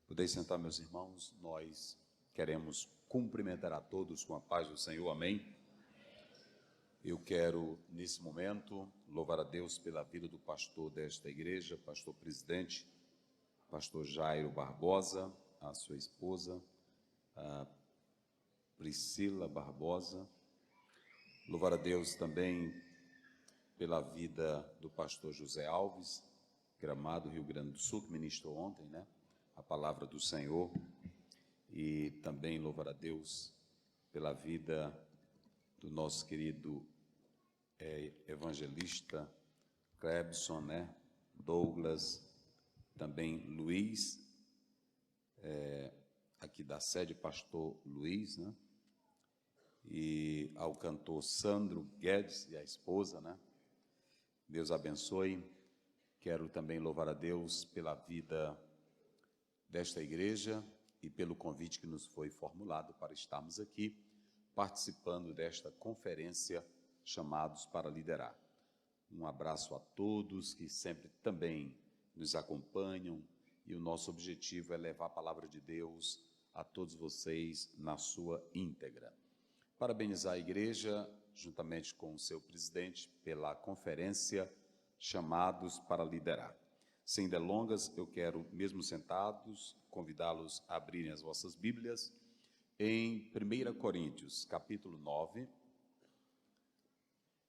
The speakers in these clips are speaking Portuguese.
Podeis sentar, meus irmãos, nós queremos cumprimentar a todos com a paz do Senhor, amém? Eu quero, nesse momento, louvar a Deus pela vida do pastor desta igreja, pastor presidente, pastor Jairo Barbosa, a sua esposa, a Priscila Barbosa. Louvar a Deus também pela vida do pastor José Alves, Gramado, Rio Grande do Sul, que ministrou ontem, né? A palavra do Senhor. E também louvar a Deus pela vida do nosso querido evangelista Clebson, né? Douglas, também Luiz, aqui da sede, pastor Luiz, né? E ao cantor Sandro Guedes e a esposa, né? Deus abençoe. Quero também louvar a Deus pela vida desta igreja e pelo convite que nos foi formulado para estarmos aqui participando desta conferência Chamados para Liderar. Um abraço a todos que sempre também nos acompanham e o nosso objetivo é levar a palavra de Deus a todos vocês na sua íntegra. Parabenizar a igreja, juntamente com o seu presidente, pela conferência Chamados para Liderar. Sem delongas, eu quero, mesmo sentados, convidá-los a abrirem as vossas Bíblias em 1 Coríntios, capítulo 9.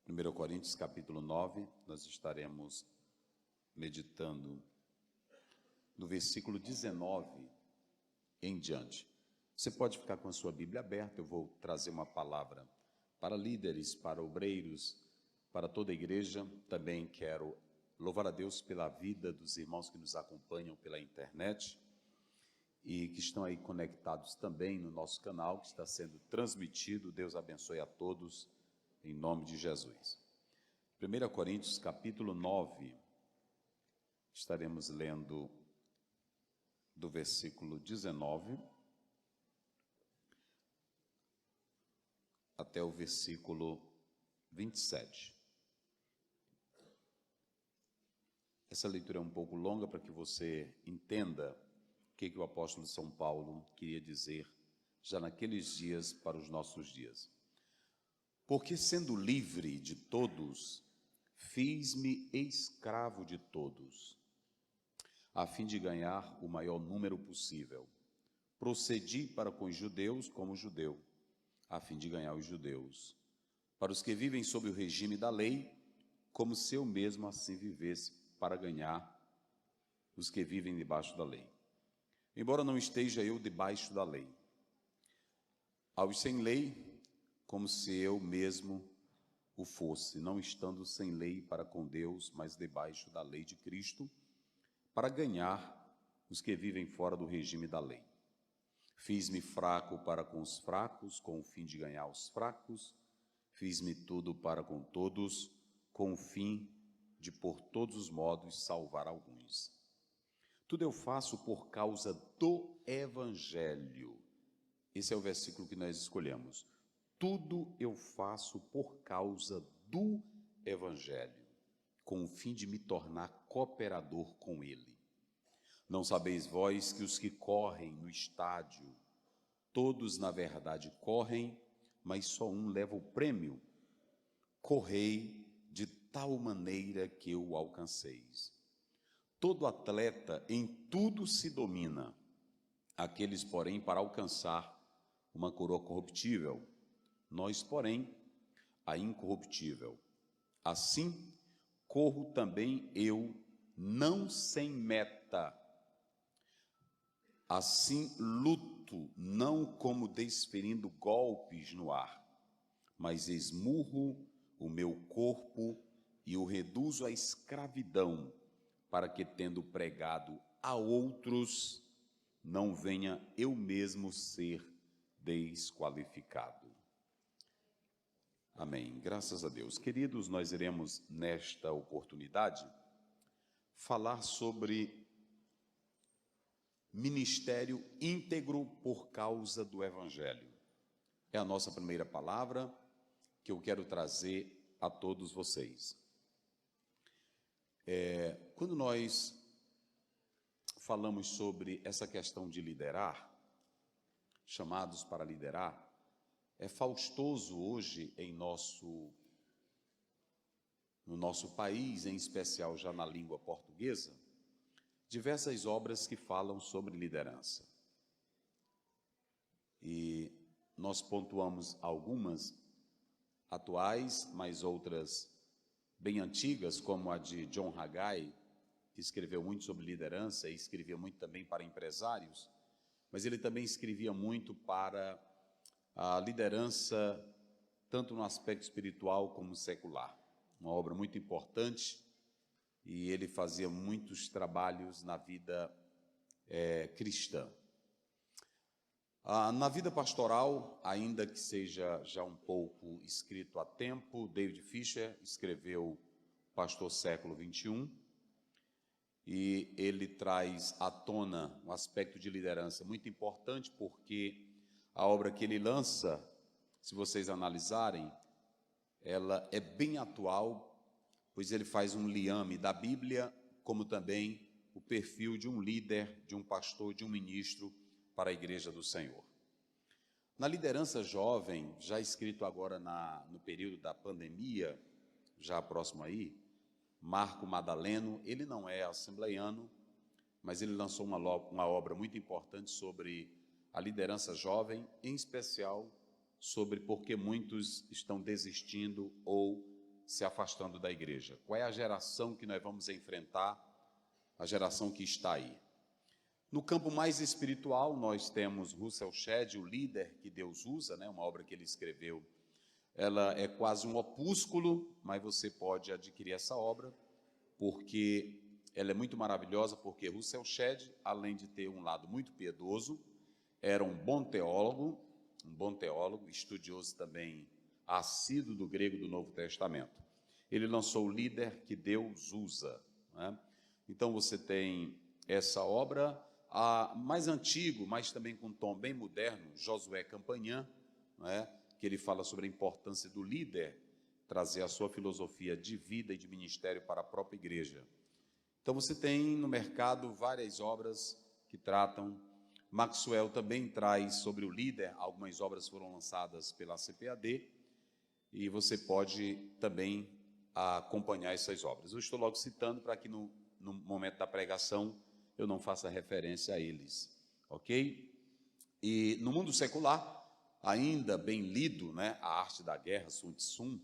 1 Coríntios, capítulo 9, nós estaremos meditando no versículo 19 em diante. Você pode ficar com a sua Bíblia aberta, eu vou trazer uma palavra para líderes, para obreiros, para toda a igreja. Também quero louvar a Deus pela vida dos irmãos que nos acompanham pela internet e que estão aí conectados também no nosso canal, que está sendo transmitido. Deus abençoe a todos, em nome de Jesus. 1 Coríntios, capítulo 9, estaremos lendo do versículo 19 até o versículo 27. Essa leitura é um pouco longa para que você entenda o que o apóstolo São Paulo queria dizer já naqueles dias para os nossos dias. Porque sendo livre de todos, fiz-me escravo de todos, a fim de ganhar o maior número possível. Procedi para com os judeus como judeu, a fim de ganhar os judeus. Para os que vivem sob o regime da lei, como se eu mesmo assim vivesse, para ganhar os que vivem debaixo da lei. Embora não esteja eu debaixo da lei. Aos sem lei, como se eu mesmo o fosse, não estando sem lei para com Deus, mas debaixo da lei de Cristo, para ganhar os que vivem fora do regime da lei. Fiz-me fraco para com os fracos, com o fim de ganhar os fracos. Fiz-me tudo para com todos, com o fim de por todos os modos salvar alguns. Tudo eu faço por causa do Evangelho. Esse é o versículo que nós escolhemos. Tudo eu faço por causa do Evangelho, com o fim de me tornar cooperador com ele. Não sabeis vós que os que correm no estádio, todos na verdade correm, mas só um leva o prêmio? Correi de tal maneira que o alcanceis. Todo atleta em tudo se domina, aqueles, porém, para alcançar uma coroa corruptível, nós, porém, a incorruptível. Assim, corro também eu, não sem meta. Assim, luto, não como desferindo golpes no ar, mas esmurro o meu corpo e o reduzo à escravidão, para que, tendo pregado a outros, não venha eu mesmo ser desqualificado. Amém. Graças a Deus. Queridos, nós iremos, nesta oportunidade, falar sobre ministério íntegro por causa do Evangelho. É a nossa primeira palavra que eu quero trazer a todos vocês. Quando nós falamos sobre essa questão de liderar, chamados para liderar, é faustoso hoje no nosso país, em especial já na língua portuguesa, diversas obras que falam sobre liderança. E nós pontuamos algumas atuais, mas outras bem antigas, como a de John Haggai, que escreveu muito sobre liderança e escrevia muito também para empresários, mas ele também escrevia muito para a liderança, tanto no aspecto espiritual como secular. Uma obra muito importante, e ele fazia muitos trabalhos na vida cristã. Na vida pastoral, ainda que seja já um pouco escrito há tempo, David Fisher escreveu Pastor Século XXI, e ele traz à tona um aspecto de liderança muito importante, porque a obra que ele lança, se vocês analisarem, ela é bem atual, pois ele faz um liame da Bíblia, como também o perfil de um líder, de um pastor, de um ministro para a Igreja do Senhor. Na liderança jovem, já escrito agora no período da pandemia, já próximo aí, Marco Madaleno, ele não é assembleiano, mas ele lançou uma obra muito importante sobre a liderança jovem, em especial sobre por que muitos estão desistindo ou se afastando da igreja. Qual é a geração que nós vamos enfrentar, a geração que está aí? No campo mais espiritual, nós temos Russell Shedd, o líder que Deus usa, né? Uma obra que ele escreveu. Ela é quase um opúsculo, mas você pode adquirir essa obra, porque ela é muito maravilhosa, porque Russell Shedd, além de ter um lado muito piedoso, era um bom teólogo, estudioso também, assíduo do grego do Novo Testamento. Ele lançou o líder que Deus usa, né? Então você tem essa obra, mais antigo, mas também com um tom bem moderno, Josué Campanhã, né? Que ele fala sobre a importância do líder trazer a sua filosofia de vida e de ministério para a própria igreja. Então você tem no mercado várias obras que tratam. Maxwell também traz sobre o líder, algumas obras foram lançadas pela CPAD, e você pode também acompanhar essas obras. Eu estou logo citando para que no momento da pregação eu não faça referência a eles, ok? E no mundo secular, ainda bem lido, né, a Arte da Guerra, Sun Tzu,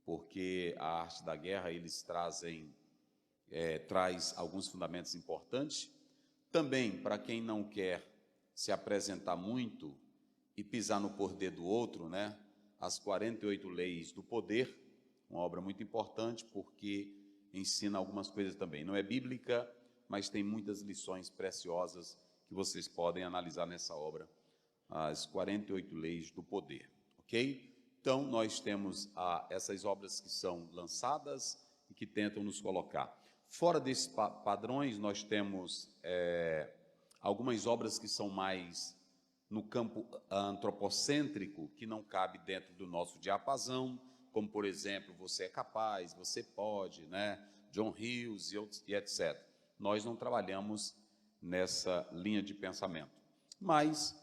porque a Arte da Guerra eles traz alguns fundamentos importantes. Também, para quem não quer se apresentar muito e pisar no poder do outro, né, as 48 Leis do Poder, uma obra muito importante, porque ensina algumas coisas também. Não é bíblica, mas tem muitas lições preciosas que vocês podem analisar nessa obra, as 48 Leis do Poder, ok? Então, nós temos essas obras que são lançadas e que tentam nos colocar. Fora desses padrões, nós temos algumas obras que são mais no campo antropocêntrico, que não cabe dentro do nosso diapasão, como, por exemplo, Você é Capaz, Você Pode, né? John Hughes e etc. Nós não trabalhamos nessa linha de pensamento. Mas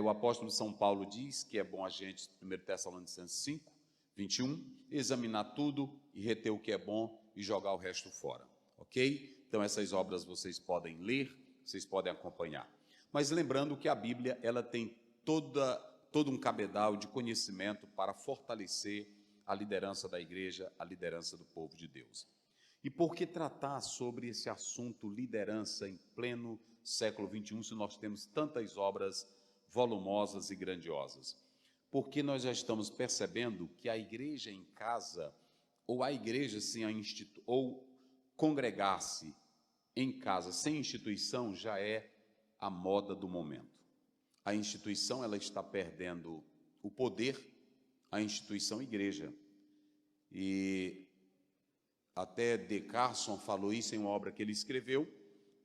o apóstolo São Paulo diz que é bom a gente, 1 Tessalonicenses 5, 21, examinar tudo e reter o que é bom e jogar o resto fora, ok? Então essas obras vocês podem ler, vocês podem acompanhar. Mas lembrando que a Bíblia ela tem todo um cabedal de conhecimento para fortalecer a liderança da igreja, a liderança do povo de Deus. E por que tratar sobre esse assunto liderança em pleno século XXI, se nós temos tantas obras volumosas e grandiosas? Porque nós já estamos percebendo que a igreja em casa, ou a igreja ou congregar-se em casa sem instituição, já é a moda do momento. A instituição ela está perdendo o poder, a instituição igreja. E até D. Carson falou isso em uma obra que ele escreveu.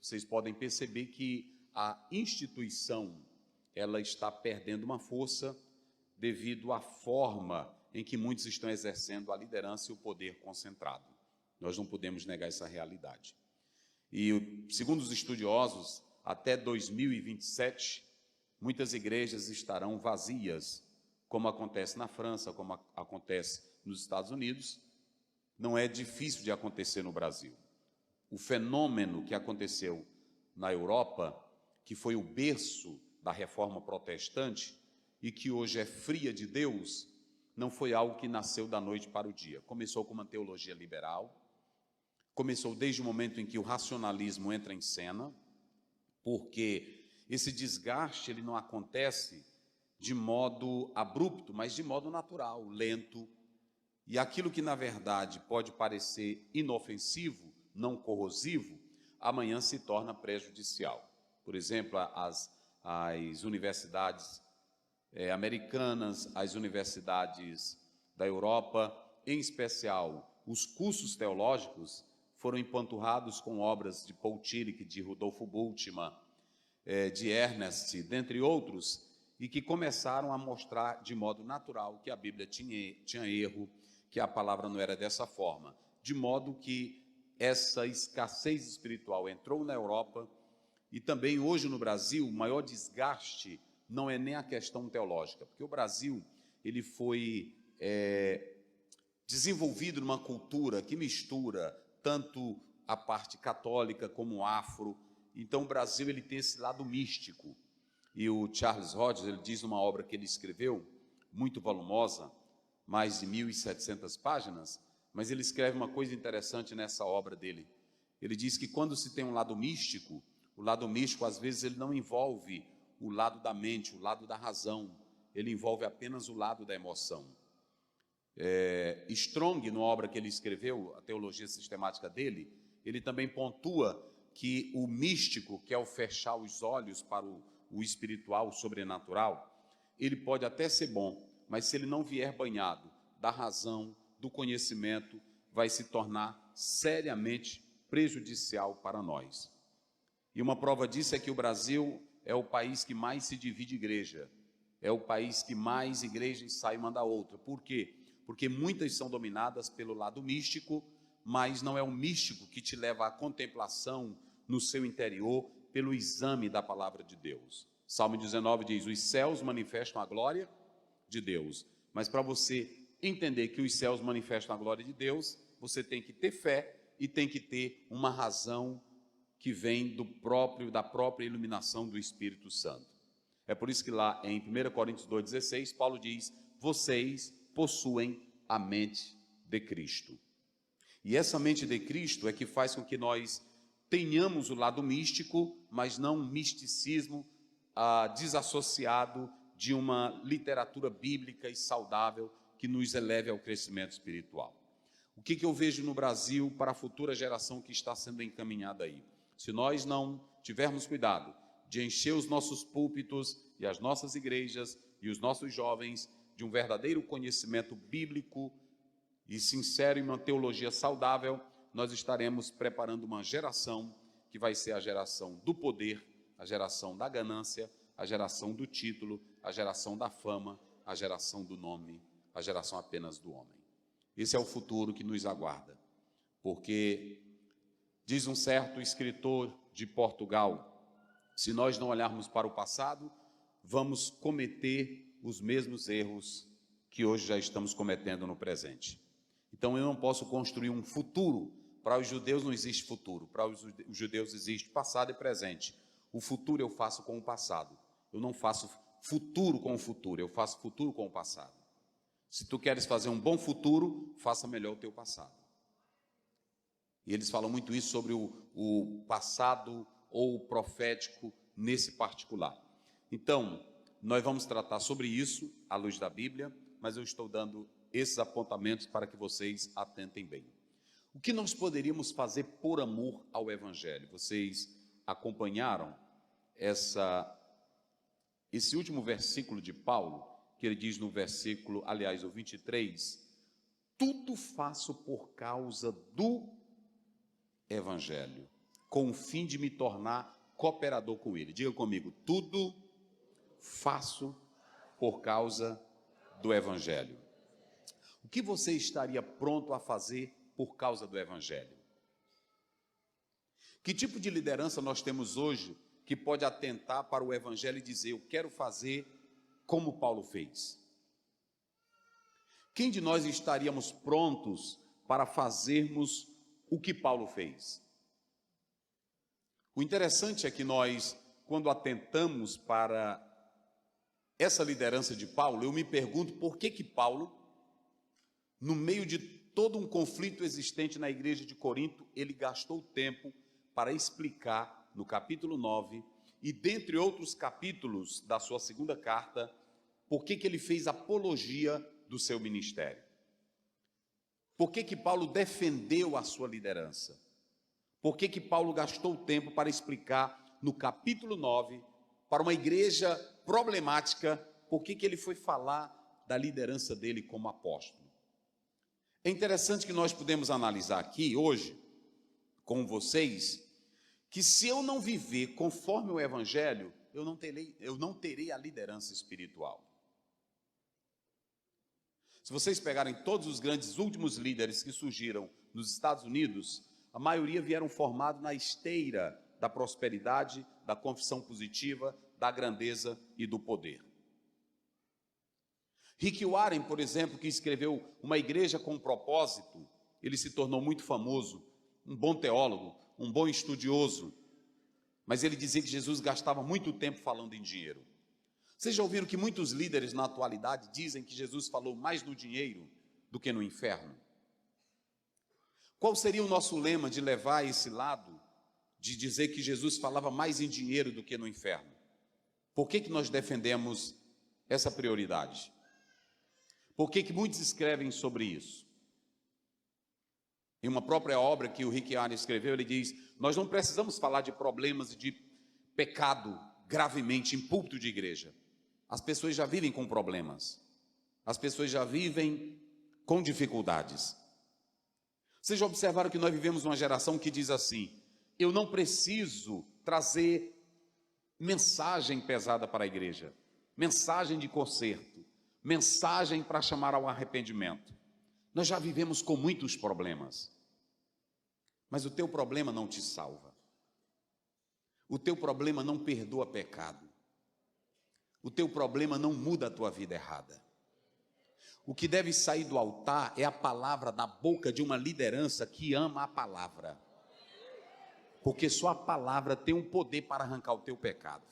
Vocês podem perceber que a instituição ela está perdendo uma força devido à forma em que muitos estão exercendo a liderança e o poder concentrado. Nós não podemos negar essa realidade. E, segundo os estudiosos, até 2027, muitas igrejas estarão vazias, como acontece na França, como acontece nos Estados Unidos. Não é difícil de acontecer no Brasil. O fenômeno que aconteceu na Europa, que foi o berço da reforma protestante e que hoje é fria de Deus, não foi algo que nasceu da noite para o dia. Começou com uma teologia liberal, começou desde o momento em que o racionalismo entra em cena, porque esse desgaste ele não acontece de modo abrupto, mas de modo natural, lento. E aquilo que, na verdade, pode parecer inofensivo, não corrosivo, amanhã se torna prejudicial. Por exemplo, as universidades americanas, as universidades da Europa, em especial os cursos teológicos, foram empanturrados com obras de Paul Tillich, de Rudolf Bultmann, de Ernest, dentre outros, e que começaram a mostrar de modo natural que a Bíblia tinha erro, que a palavra não era dessa forma, de modo que essa escassez espiritual entrou na Europa e também hoje no Brasil. O maior desgaste não é nem a questão teológica, porque o Brasil ele foi desenvolvido numa cultura que mistura tanto a parte católica como o afro. Então o Brasil ele tem esse lado místico. E o Charles Hodges, ele diz numa obra que ele escreveu, muito volumosa, mais de 1.700 páginas, mas ele escreve uma coisa interessante nessa obra dele. Ele diz que quando se tem um lado místico, o lado místico às vezes ele não envolve o lado da mente, o lado da razão, ele envolve apenas o lado da emoção. Strong, na obra que ele escreveu, a teologia sistemática dele, ele também pontua que o místico, que é o fechar os olhos para o espiritual, o sobrenatural, ele pode até ser bom, mas se ele não vier banhado da razão, do conhecimento, vai se tornar seriamente prejudicial para nós. E uma prova disso é que o Brasil é o país que mais se divide igreja, é o país que mais igrejas sai e manda outra. Por quê? Porque muitas são dominadas pelo lado místico, mas não é o místico que te leva à contemplação no seu interior, pelo exame da palavra de Deus. Salmo 19 diz: os céus manifestam a glória de Deus. Mas para você entender que os céus manifestam a glória de Deus, você tem que ter fé e tem que ter uma razão que vem da própria iluminação do Espírito Santo. É por isso que lá em 1 Coríntios 2,16, Paulo diz: vocês possuem a mente de Cristo. E essa mente de Cristo é que faz com que nós tenhamos o lado místico, mas não um misticismo desassociado de uma literatura bíblica e saudável que nos eleve ao crescimento espiritual. O que eu vejo no Brasil para a futura geração que está sendo encaminhada aí? Se nós não tivermos cuidado de encher os nossos púlpitos e as nossas igrejas e os nossos jovens de um verdadeiro conhecimento bíblico e sincero, em uma teologia saudável, nós estaremos preparando uma geração que vai ser a geração do poder, a geração da ganância, a geração do título, a geração da fama, a geração do nome, a geração apenas do homem. Esse é o futuro que nos aguarda, porque diz um certo escritor de Portugal: se nós não olharmos para o passado, vamos cometer os mesmos erros que hoje já estamos cometendo no presente. Então eu não posso construir um futuro. Para os judeus não existe futuro, para os judeus existe passado e presente. O futuro eu faço com o passado. Eu não faço futuro com o futuro, eu faço futuro com o passado. Se tu queres fazer um bom futuro, faça melhor o teu passado. E eles falam muito isso sobre o passado ou o profético nesse particular. Então, nós vamos tratar sobre isso à luz da Bíblia, mas eu estou dando esses apontamentos para que vocês atentem bem. O que nós poderíamos fazer por amor ao Evangelho? Vocês acompanharam esse último versículo de Paulo, que ele diz no versículo, aliás, o 23, tudo faço por causa do Evangelho, com o fim de me tornar cooperador com ele. Diga comigo: tudo faço por causa do Evangelho. O que você estaria pronto a fazer por causa do Evangelho? Que tipo de liderança nós temos hoje que pode atentar para o evangelho e dizer: eu quero fazer como Paulo fez? Quem de nós estaríamos prontos para fazermos o que Paulo fez? O interessante é que nós, quando atentamos para essa liderança de Paulo, eu me pergunto por que Paulo, no meio de todo um conflito existente na igreja de Corinto, ele gastou tempo para explicar no capítulo 9 e dentre outros capítulos da sua segunda carta, por que ele fez apologia do seu ministério. Por que Paulo defendeu a sua liderança? Por que Paulo gastou tempo para explicar no capítulo 9 para uma igreja problemática, por que ele foi falar da liderança dele como apóstolo? É interessante que nós podemos analisar aqui hoje, com vocês, que se eu não viver conforme o evangelho, eu não terei a liderança espiritual. Se vocês pegarem todos os grandes últimos líderes que surgiram nos Estados Unidos, a maioria vieram formados na esteira da prosperidade, da confissão positiva, da grandeza e do poder. Rick Warren, por exemplo, que escreveu Uma Igreja com Propósito, ele se tornou muito famoso, um bom teólogo, um bom estudioso, mas ele dizia que Jesus gastava muito tempo falando em dinheiro. Vocês já ouviram que muitos líderes na atualidade dizem que Jesus falou mais no dinheiro do que no inferno? Qual seria o nosso lema de levar esse lado, de dizer que Jesus falava mais em dinheiro do que no inferno? Por que nós defendemos essa prioridade? Por que muitos escrevem sobre isso? Em uma própria obra que o Rick Warren escreveu, ele diz: nós não precisamos falar de problemas e de pecado gravemente em púlpito de igreja. As pessoas já vivem com problemas. As pessoas já vivem com dificuldades. Vocês já observaram que nós vivemos uma geração que diz assim: eu não preciso trazer mensagem pesada para a igreja, mensagem de conserto, mensagem para chamar ao arrependimento. Nós já vivemos com muitos problemas, mas o teu problema não te salva. O teu problema não perdoa pecado. O teu problema não muda a tua vida errada. O que deve sair do altar é a palavra da boca de uma liderança que ama a palavra. Porque só a palavra tem um poder para arrancar o teu pecado.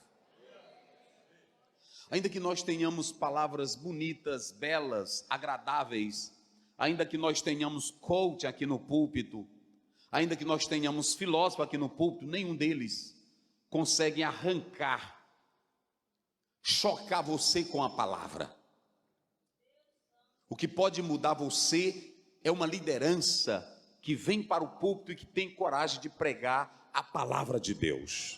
Ainda que nós tenhamos palavras bonitas, belas, agradáveis, ainda que nós tenhamos coach aqui no púlpito, ainda que nós tenhamos filósofo aqui no púlpito, nenhum deles consegue arrancar, chocar você com a palavra. O que pode mudar você é uma liderança que vem para o púlpito e que tem coragem de pregar a palavra de Deus.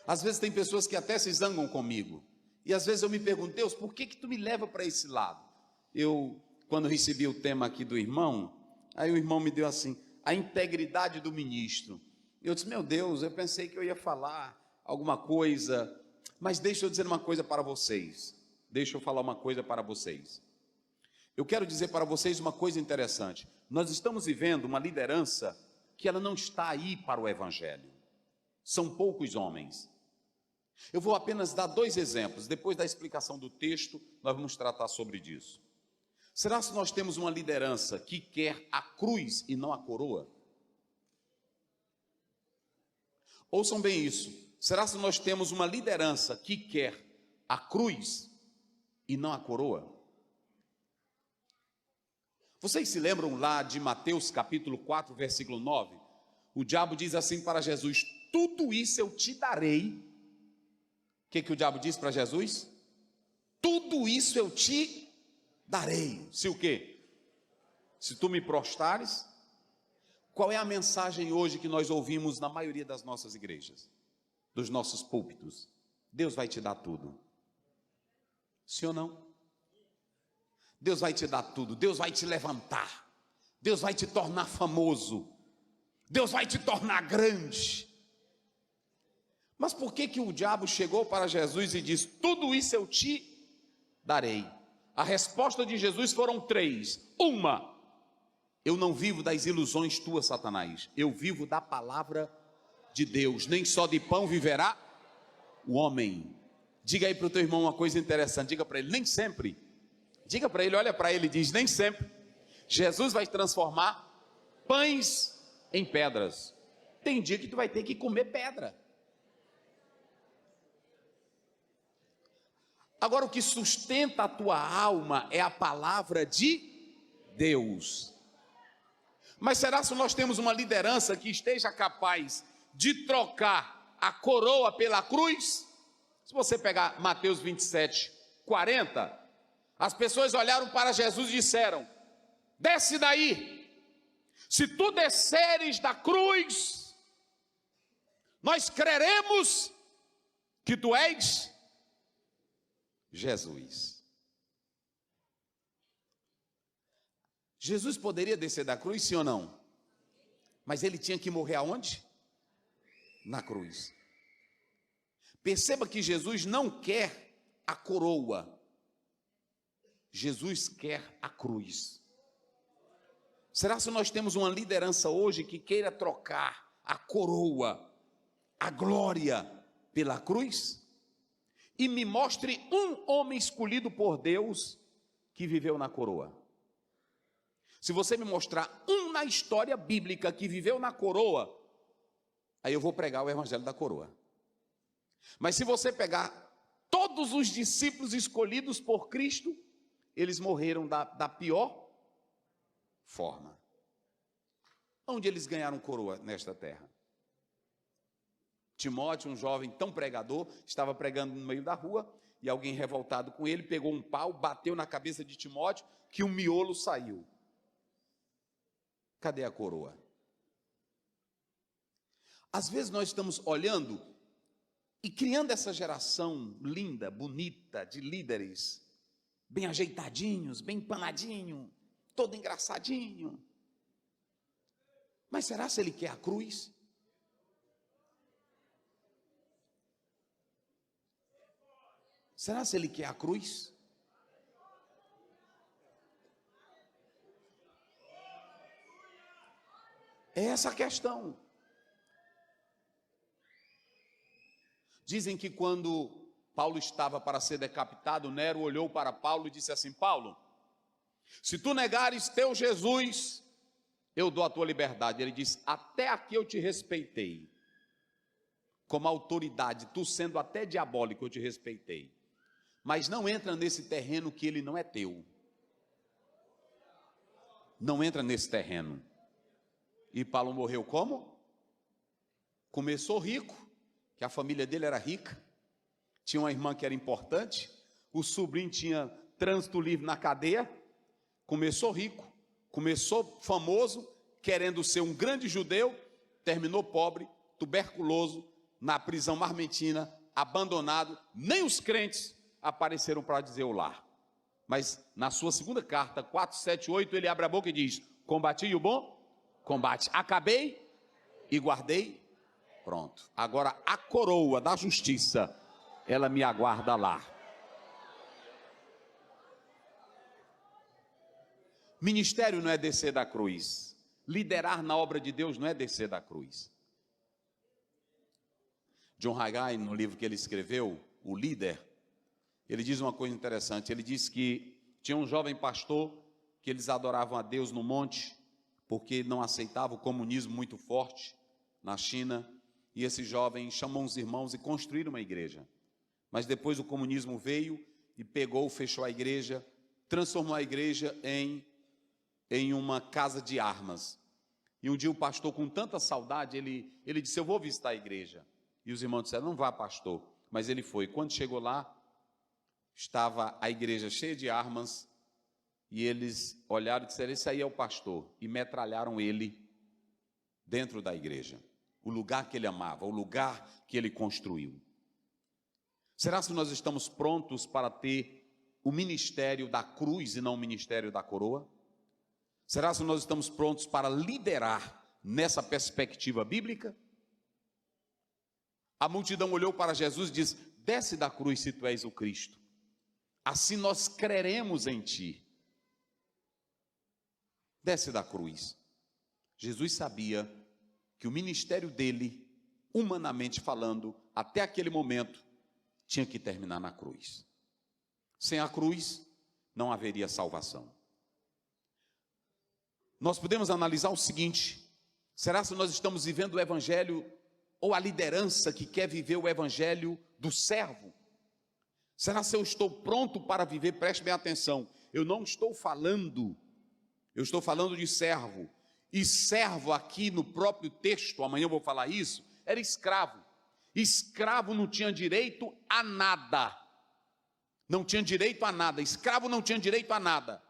Às vezes tem pessoas que até se zangam comigo, e às vezes eu me pergunto: Deus, por que tu me leva para esse lado? Eu, quando recebi o tema aqui do irmão, aí o irmão me deu assim: a integridade do ministro. Eu disse: meu Deus, eu pensei que eu ia falar alguma coisa, mas deixa eu dizer uma coisa para vocês. Deixa eu falar uma coisa para vocês. Eu quero dizer para vocês uma coisa interessante. Nós estamos vivendo uma liderança que ela não está aí para o evangelho. São poucos homens. Eu vou apenas dar 2 exemplos. Depois da explicação do texto, nós vamos tratar sobre isso. Será que nós temos uma liderança que quer a cruz e não a coroa? Ouçam bem isso. Será que nós temos uma liderança que quer a cruz e não a coroa? Vocês se lembram lá de Mateus capítulo 4, versículo 9? O diabo diz assim para Jesus: tudo isso eu te darei. O que o diabo diz para Jesus? Tudo isso eu te darei. Se o quê? Se tu me prostrares. Qual é a mensagem hoje que nós ouvimos na maioria das nossas igrejas, dos nossos púlpitos? Deus vai te dar tudo. Sim ou não? Deus vai te dar tudo. Deus vai te levantar. Deus vai te tornar famoso. Deus vai te tornar grande. Mas por que o diabo chegou para Jesus e disse: tudo isso eu te darei? A resposta de Jesus foram 3. Uma: Eu não vivo das ilusões tuas, Satanás. Eu vivo da palavra de Deus. Nem só de pão viverá o homem. Diga aí para o teu irmão uma coisa interessante. Diga para ele, nem sempre. Diga para ele, olha para ele e diz, nem sempre. Jesus vai transformar pães em pedras. Tem dia que tu vai ter que comer pedra. Agora, o que sustenta a tua alma é a palavra de Deus. Mas será se nós temos uma liderança que esteja capaz de trocar a coroa pela cruz? Se você pegar Mateus 27, 40, as pessoas olharam para Jesus e disseram, desce daí, se tu desceres da cruz, nós creremos que tu és Jesus. Jesus poderia descer da cruz, sim ou não? Mas ele tinha que morrer aonde? Na cruz. Perceba que Jesus não quer a coroa. Jesus quer a cruz. Será se nós temos uma liderança hoje que queira trocar a coroa, a glória pela cruz? E me mostre um homem escolhido por Deus que viveu na coroa. Se você me mostrar um na história bíblica que viveu na coroa, aí eu vou pregar o evangelho da coroa. Mas se você pegar todos os discípulos escolhidos por Cristo, eles morreram da pior forma. Onde eles ganharam coroa nesta terra? Timóteo, um jovem tão pregador, estava pregando no meio da rua, e alguém revoltado com ele, pegou um pau, bateu na cabeça de Timóteo, que o miolo saiu. Cadê a coroa? Às vezes nós estamos olhando e criando essa geração linda, bonita, de líderes, bem ajeitadinhos, bem empanadinho, todo engraçadinho. Mas será se ele quer a cruz? Será se ele quer a cruz? É essa a questão. Dizem que quando Paulo estava para ser decapitado, Nero olhou para Paulo e disse assim, Paulo, se tu negares teu Jesus, eu dou a tua liberdade. Ele disse, até aqui eu te respeitei. Como autoridade, tu sendo até diabólico, eu te respeitei. Mas não entra nesse terreno que ele não é teu. Não entra nesse terreno. E Paulo morreu como? Começou rico, que a família dele era rica, tinha uma irmã que era importante, o sobrinho tinha trânsito livre na cadeia, começou rico, começou famoso, querendo ser um grande judeu, terminou pobre, tuberculoso, na prisão marmentina, abandonado, nem os crentes apareceram para dizer olá. Mas na sua segunda carta, 4:7-8, ele abre a boca e diz, combati o bom combate, acabei e guardei, pronto. Agora a coroa da justiça, ela me aguarda lá. Ministério não é descer da cruz. Liderar na obra de Deus não é descer da cruz. John Haggai, no livro que ele escreveu, O Líder, ele diz uma coisa interessante. Ele diz que tinha um jovem pastor que eles adoravam a Deus no monte, porque não aceitava o comunismo muito forte na China, e esse jovem chamou uns irmãos e construíram uma igreja. Mas depois o comunismo veio e pegou, fechou a igreja, transformou a igreja em uma casa de armas. E um dia o pastor, com tanta saudade, ele disse, eu vou visitar a igreja. E os irmãos disseram, não vá, pastor. Mas ele foi. Quando chegou lá, estava a igreja cheia de armas, e eles olharam e disseram, esse aí é o pastor, e metralharam ele dentro da igreja, o lugar que ele amava, o lugar que ele construiu. Será que nós estamos prontos para ter o ministério da cruz e não o ministério da coroa? Será que nós estamos prontos para liderar nessa perspectiva bíblica? A multidão olhou para Jesus e disse, desce da cruz se tu és o Cristo, assim nós creremos em ti. desce da cruz. Jesus sabia que o ministério dele, humanamente falando, até aquele momento, tinha que terminar na cruz. Sem a cruz, não haveria salvação. Nós podemos analisar o seguinte: será que nós estamos vivendo o evangelho, ou a liderança que quer viver o evangelho do servo? Será que eu estou pronto para viver? Preste bem atenção, eu não estou falando, eu estou falando de servo. E servo aqui no próprio texto, amanhã eu vou falar isso, era escravo. Escravo não tinha direito a nada. Não tinha direito a nada. Escravo não tinha direito a nada.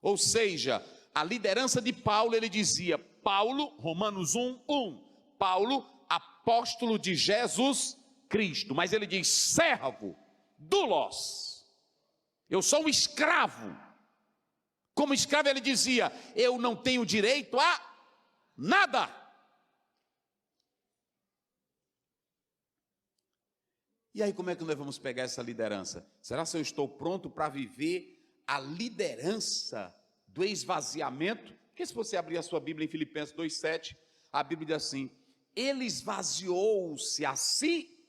Ou seja, a liderança de Paulo, ele dizia, Paulo, Romanos 1:1, Paulo, apóstolo de Jesus Cristo. Mas ele diz, servo, doulos. Eu sou um escravo. Como escravo ele dizia, eu não tenho direito a nada. E aí como é que nós vamos pegar essa liderança? Será que eu estou pronto para viver a liderança do esvaziamento? Porque se você abrir a sua Bíblia em Filipenses 2:7, a Bíblia diz assim, ele esvaziou-se a si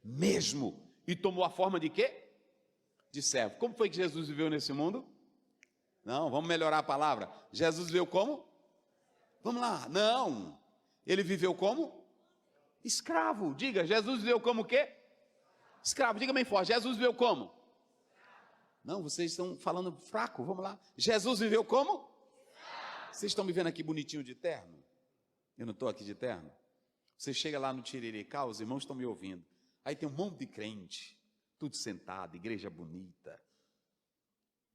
mesmo e tomou a forma de quê? De servo. Como foi que Jesus viveu nesse mundo? Não, vamos melhorar a palavra. Jesus viveu como? Vamos lá, não. Ele viveu como? Escravo. Diga, Jesus viveu como o quê? Escravo, diga bem forte, Jesus viveu como? Não, vocês estão falando fraco, vamos lá. Jesus viveu como? Vocês estão me vendo aqui bonitinho de terno? Eu não estou aqui de terno? Você chega lá no Tiriricá, os irmãos estão me ouvindo. Aí tem um monte de crente, tudo sentado, igreja bonita,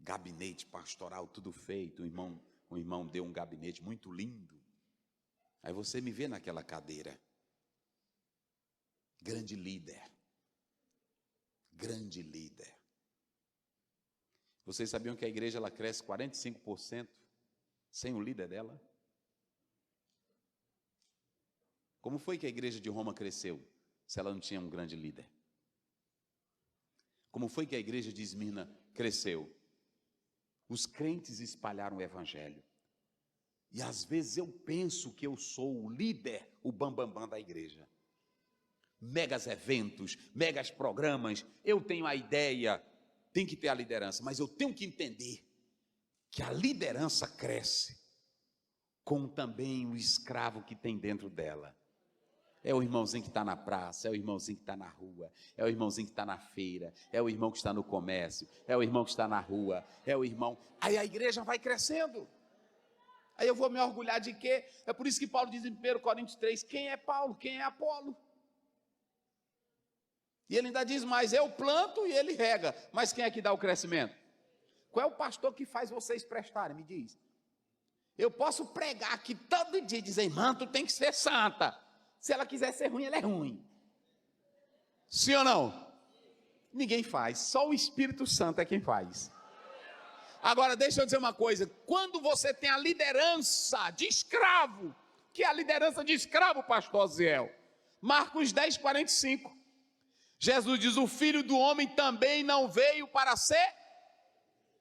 gabinete pastoral, tudo feito. O irmão deu um gabinete muito lindo. Aí você me vê naquela cadeira. Grande líder. Grande líder. Vocês sabiam que a igreja ela cresce 45% sem o líder dela? Como foi que a igreja de Roma cresceu se ela não tinha um grande líder? Como foi que a igreja de Esmirna cresceu? Os crentes espalharam o evangelho. E às vezes eu penso que eu sou o líder, o bambambam da igreja. Megas eventos, megas programas, eu tenho a ideia, tem que ter a liderança, mas eu tenho que entender que a liderança cresce com também o escravo que tem dentro dela. É o irmãozinho que está na praça, é o irmãozinho que está na rua, é o irmãozinho que está na feira, é o irmão que está no comércio, é o irmão que está na rua, é o irmão... Aí a igreja vai crescendo. Aí eu vou me orgulhar de quê? É por isso que Paulo diz em 1 Coríntios 3, quem é Paulo, quem é Apolo? E ele ainda diz mais, eu planto e ele rega, mas quem é que dá o crescimento? Qual é o pastor que faz vocês prestarem? Me diz. Eu posso pregar aqui todo dia e dizer, irmã, tu tem que ser santa. Se ela quiser ser ruim, ela é ruim. Sim ou não? Ninguém faz, só o Espírito Santo é quem faz. Agora, deixa eu dizer uma coisa, quando você tem a liderança de escravo, que é a liderança de escravo, pastor Ziel, Marcos 10:45, Jesus diz, o Filho do Homem também não veio para ser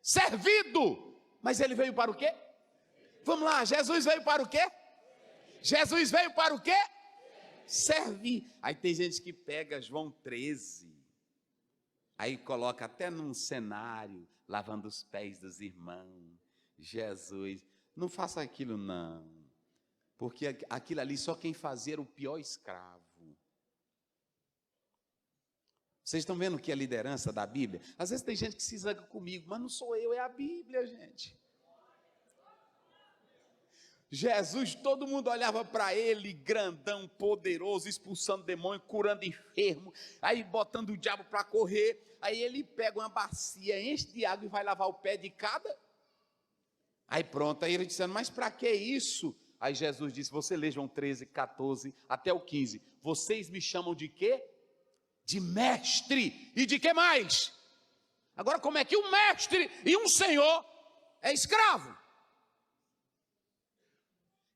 servido, mas ele veio para o quê? Vamos lá, Jesus veio para o quê? Jesus veio para o quê? Servir. Aí tem gente que pega João 13, aí coloca até num cenário, lavando os pés dos irmãos. Jesus, não faça aquilo não, porque aquilo ali só quem fazia era o pior escravo. Vocês estão vendo que é a liderança da Bíblia? Às vezes tem gente que se zanga comigo, mas não sou eu, é a Bíblia, gente. Jesus, todo mundo olhava para ele, grandão, poderoso, expulsando demônio, curando enfermo, aí botando o diabo para correr, aí ele pega uma bacia, enche de água e vai lavar o pé de cada. Aí pronto, aí ele dizendo, mas para que isso? Aí Jesus disse, você lê João 13, 14 até o 15, vocês me chamam de quê? De mestre, e de que mais? Agora como é que um mestre e um senhor é escravo?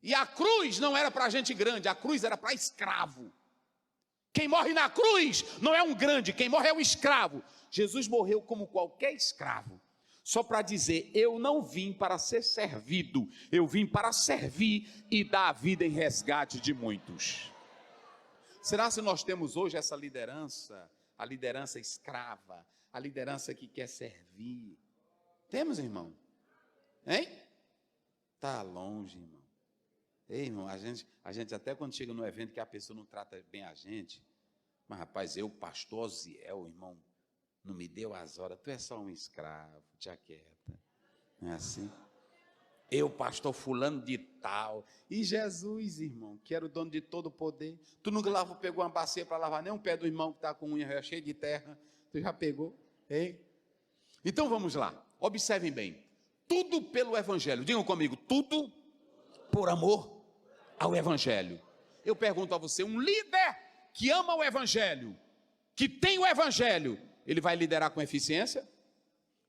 E a cruz não era para gente grande, a cruz era para escravo. Quem morre na cruz não é um grande, quem morre é um escravo. Jesus morreu como qualquer escravo. só para dizer: eu não vim para ser servido, eu vim para servir e dar a vida em resgate de muitos. Será se nós temos hoje essa liderança, a liderança escrava, a liderança que quer servir? Temos, irmão? Hein? Está longe, irmão. Ei, irmão, a gente até quando chega no evento que a pessoa não trata bem a gente, mas rapaz, eu, pastor Osiel, irmão, não me deu as horas, tu é só um escravo, te aquieta. Não é assim? Eu, pastor fulano de tal, e Jesus, irmão, que era o dono de todo o poder, tu nunca pegou uma bacia para lavar nem um pé do irmão que está com unha cheia de terra, tu já pegou, hein? Então vamos lá, observem bem, tudo pelo evangelho, digam comigo, tudo por amor ao evangelho. Eu pergunto a você, um líder que ama o evangelho, que tem o evangelho, ele vai liderar com eficiência?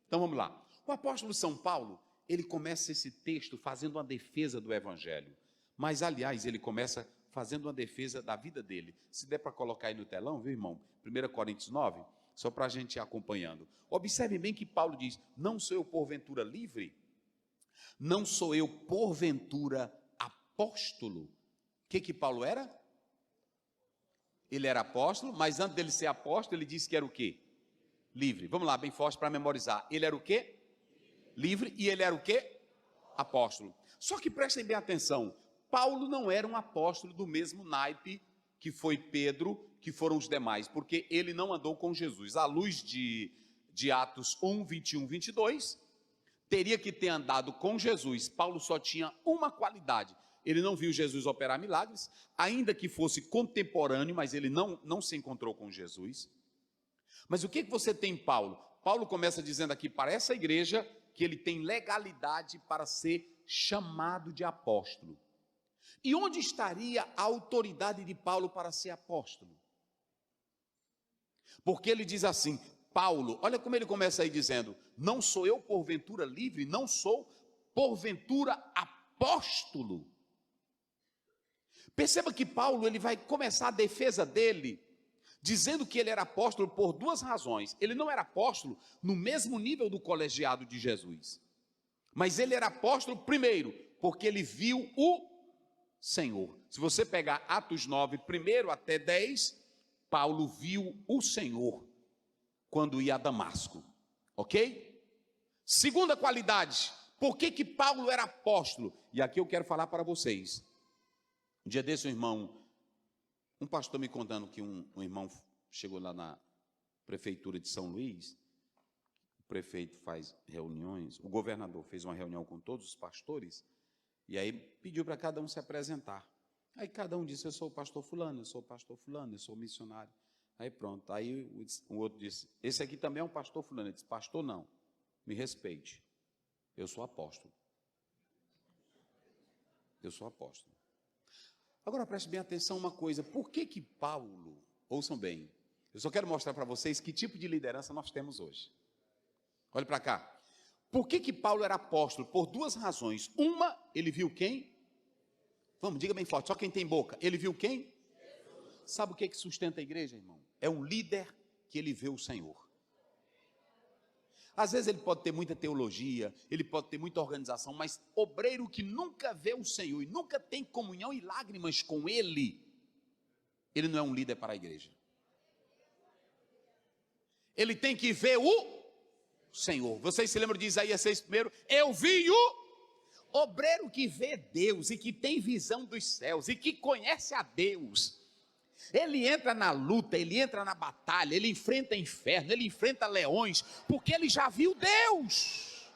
Então vamos lá, o apóstolo São Paulo, ele começa esse texto fazendo uma defesa do evangelho, mas aliás, ele começa fazendo uma defesa da vida dele. Se der para colocar aí no telão, viu, irmão? 1 Coríntios 9, só para a gente ir acompanhando. Observe bem que Paulo diz: não sou eu porventura livre? Não sou eu porventura apóstolo? O que Paulo era? Ele era apóstolo, mas antes dele ser apóstolo, ele disse que era o quê? Livre. Vamos lá, bem forte para memorizar. Ele era o quê? Livre. E ele era o quê? Apóstolo. Só que prestem bem atenção, Paulo não era um apóstolo do mesmo naipe que foi Pedro, que foram os demais, porque ele não andou com Jesus. À luz de Atos 1, 21, 22, teria que ter andado com Jesus. Paulo só tinha uma qualidade: ele não viu Jesus operar milagres, ainda que fosse contemporâneo, mas ele não se encontrou com Jesus. Mas o que você tem em Paulo? Paulo começa dizendo aqui para essa igreja que ele tem legalidade para ser chamado de apóstolo. E onde estaria a autoridade de Paulo para ser apóstolo? Porque ele diz assim, Paulo, olha como ele começa aí dizendo: não sou eu porventura livre, não sou porventura apóstolo. Perceba que Paulo, ele vai começar a defesa dele dizendo que ele era apóstolo por duas razões. Ele não era apóstolo no mesmo nível do colegiado de Jesus, mas ele era apóstolo primeiro, porque ele viu o Senhor. Se você pegar Atos 9, 1 até 10, Paulo viu o Senhor quando ia a Damasco, ok? Segunda qualidade, por que Paulo era apóstolo? E aqui eu quero falar para vocês. Um dia desse um pastor me contando que um irmão chegou lá na prefeitura de São Luís, o prefeito faz reuniões, o governador fez uma reunião com todos os pastores, e aí pediu para cada um se apresentar. Aí cada um disse: eu sou o pastor fulano, eu sou o pastor fulano, eu sou o missionário. Aí pronto, aí o outro disse: esse aqui também é um pastor fulano. Ele disse: pastor não, me respeite, eu sou apóstolo. Eu sou apóstolo. Agora preste bem atenção uma coisa, por que Paulo, ouçam bem, eu só quero mostrar para vocês que tipo de liderança nós temos hoje. Olhe para cá. Por que Paulo era apóstolo? Por duas razões. Uma, ele viu quem? Vamos, diga bem forte, só quem tem boca. Ele viu quem? Jesus. Sabe o que sustenta a igreja, irmão? É um líder que ele vê o Senhor. Às vezes ele pode ter muita teologia, ele pode ter muita organização, mas obreiro que nunca vê o Senhor e nunca tem comunhão e lágrimas com Ele, ele não é um líder para a igreja. Ele tem que ver o Senhor. Vocês se lembram de Isaías 6 primeiro? Eu vi o obreiro que vê Deus e que tem visão dos céus e que conhece a Deus. Ele entra na luta, ele entra na batalha, ele enfrenta inferno, ele enfrenta leões, porque ele já viu Deus.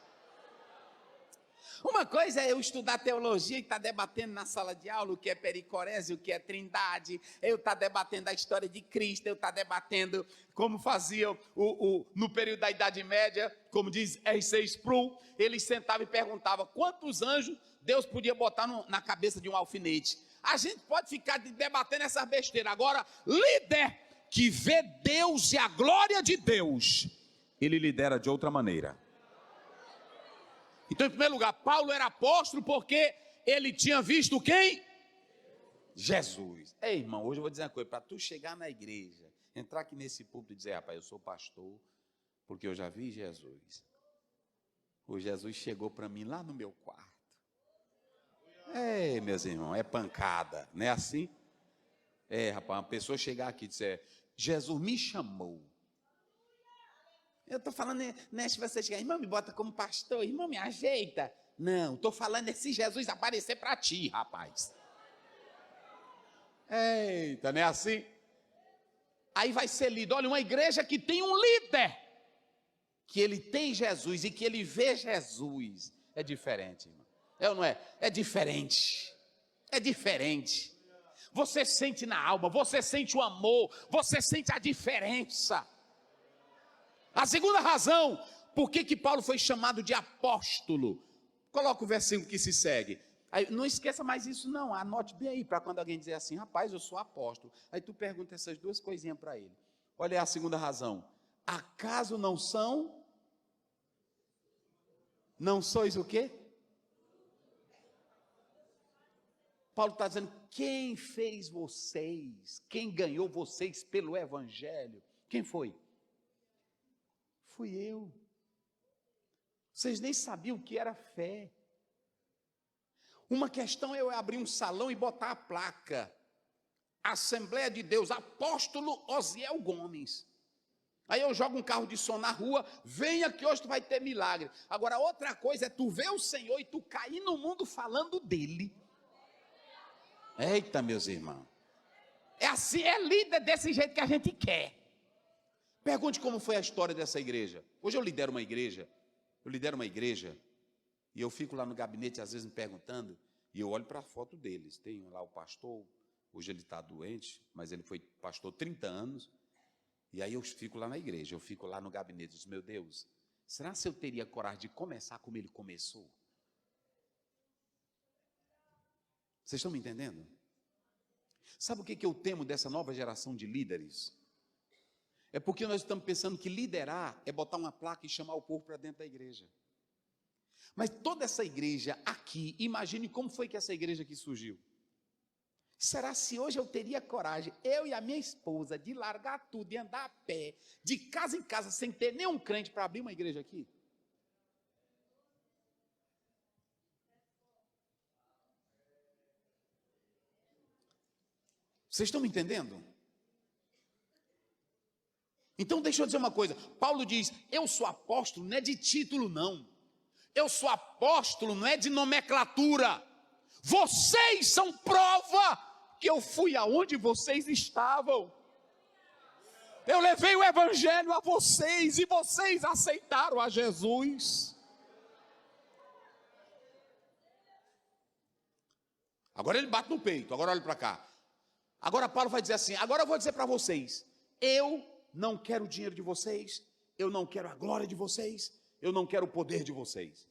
Uma coisa é eu estudar teologia e estar debatendo na sala de aula o que é pericorese, o que é trindade, eu estar debatendo a história de Cristo, eu estar debatendo como faziam no período da Idade Média, como diz R.C. Sproul, eles sentavam e perguntavam quantos anjos Deus podia botar na cabeça de um alfinete. A gente pode ficar debatendo essas besteiras. Agora, líder que vê Deus e a glória de Deus, ele lidera de outra maneira. Então, em primeiro lugar, Paulo era apóstolo porque ele tinha visto quem? Jesus. Ei, irmão, hoje eu vou dizer uma coisa, para tu chegar na igreja, entrar aqui nesse púlpito e dizer: rapaz, eu sou pastor porque eu já vi Jesus. O Jesus chegou para mim lá no meu quarto. Ei, meus irmãos, é pancada, não é assim? É, rapaz, uma pessoa chegar aqui e dizer, Jesus me chamou. Eu estou falando, né, se você chegar, irmão, me bota como pastor, irmão, me ajeita. Não, estou falando é se Jesus aparecer para ti, rapaz. Eita, não é assim? Aí vai ser lido, olha, uma igreja que tem um líder, que ele tem Jesus e que ele vê Jesus, é diferente, irmão. É ou não é? É diferente. É diferente. Você sente na alma, você sente o amor, você sente a diferença. A segunda razão, por que Paulo foi chamado de apóstolo? Coloca o versículo que se segue. Aí, não esqueça mais isso não, anote bem aí, para quando alguém dizer assim, rapaz, eu sou apóstolo. Aí tu pergunta essas duas coisinhas para ele. Olha aí a segunda razão. Acaso não sois o quê? Paulo está dizendo, quem fez vocês? Quem ganhou vocês pelo evangelho? Quem foi? Fui eu. Vocês nem sabiam o que era fé. Uma questão é eu abrir um salão e botar a placa, Assembleia de Deus, apóstolo Osiel Gomes. Aí eu jogo um carro de som na rua, venha que hoje tu vai ter milagre. Agora outra coisa é tu ver o Senhor e tu cair no mundo falando dele. Eita, meus irmãos. É assim, é líder desse jeito que a gente quer. Pergunte como foi a história dessa igreja. Hoje eu lidero uma igreja, e eu fico lá no gabinete às vezes me perguntando, e eu olho para a foto deles. Tem lá o pastor, hoje ele está doente, mas ele foi pastor 30 anos, e aí eu fico lá na igreja, eu fico lá no gabinete, e digo, meu Deus, será que eu teria coragem de começar como ele começou? Vocês estão me entendendo? Sabe o que eu temo dessa nova geração de líderes? É porque nós estamos pensando que liderar é botar uma placa e chamar o povo para dentro da igreja. Mas toda essa igreja aqui, imagine como foi que essa igreja aqui surgiu. Será se hoje eu teria coragem, eu e a minha esposa, de largar tudo e andar a pé, de casa em casa, sem ter nenhum crente para abrir uma igreja aqui? Vocês estão me entendendo? Então deixa eu dizer uma coisa, Paulo diz, eu sou apóstolo, não é de título não, eu sou apóstolo, não é de nomenclatura, vocês são prova que eu fui aonde vocês estavam, eu levei o evangelho a vocês, e vocês aceitaram a Jesus. Agora ele bate no peito, agora olha para cá, agora Paulo vai dizer assim, agora eu vou dizer para vocês, eu não quero o dinheiro de vocês, eu não quero a glória de vocês, eu não quero o poder de vocês.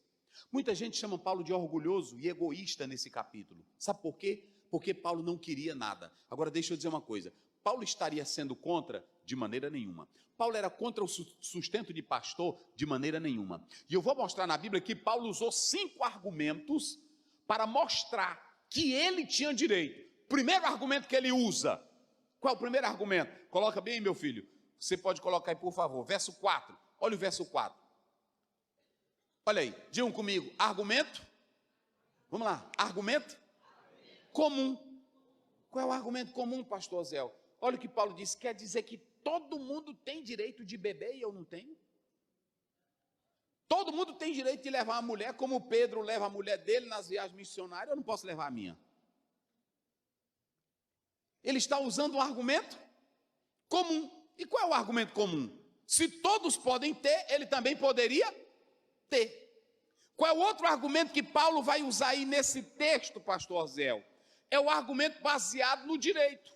Muita gente chama Paulo de orgulhoso e egoísta nesse capítulo. Sabe por quê? Porque Paulo não queria nada. Agora deixa eu dizer uma coisa, Paulo estaria sendo contra? De maneira nenhuma. Paulo era contra o sustento de pastor? De maneira nenhuma. E eu vou mostrar na Bíblia que Paulo usou 5 argumentos para mostrar que ele tinha direito. Primeiro argumento que ele usa. Qual é o primeiro argumento? Coloca bem aí, meu filho. Você pode colocar aí, por favor, verso 4. Olha o verso 4. Olha aí, digam comigo, argumento. Vamos lá, argumento comum. Qual é o argumento comum, pastor Zé? Olha o que Paulo disse, quer dizer que todo mundo tem direito de beber e eu não tenho? Todo mundo tem direito de levar a mulher, como Pedro leva a mulher dele nas viagens missionárias, eu não posso levar a minha. Ele está usando um argumento comum. E qual é o argumento comum? Se todos podem ter, ele também poderia ter. Qual é o outro argumento que Paulo vai usar aí nesse texto, pastor Zé? É o argumento baseado no direito.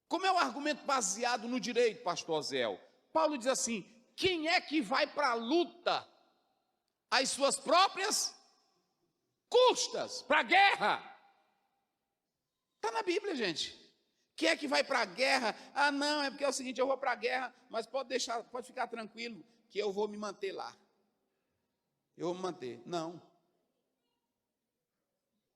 Como é o argumento baseado no direito, pastor Zé? Paulo diz assim, quem é que vai para a luta às suas próprias custas, para a guerra? Está na Bíblia, gente. Quem é que vai para a guerra? Ah, não, é porque é o seguinte, eu vou para a guerra, mas pode ficar tranquilo, que eu vou me manter lá. Eu vou me manter. Não.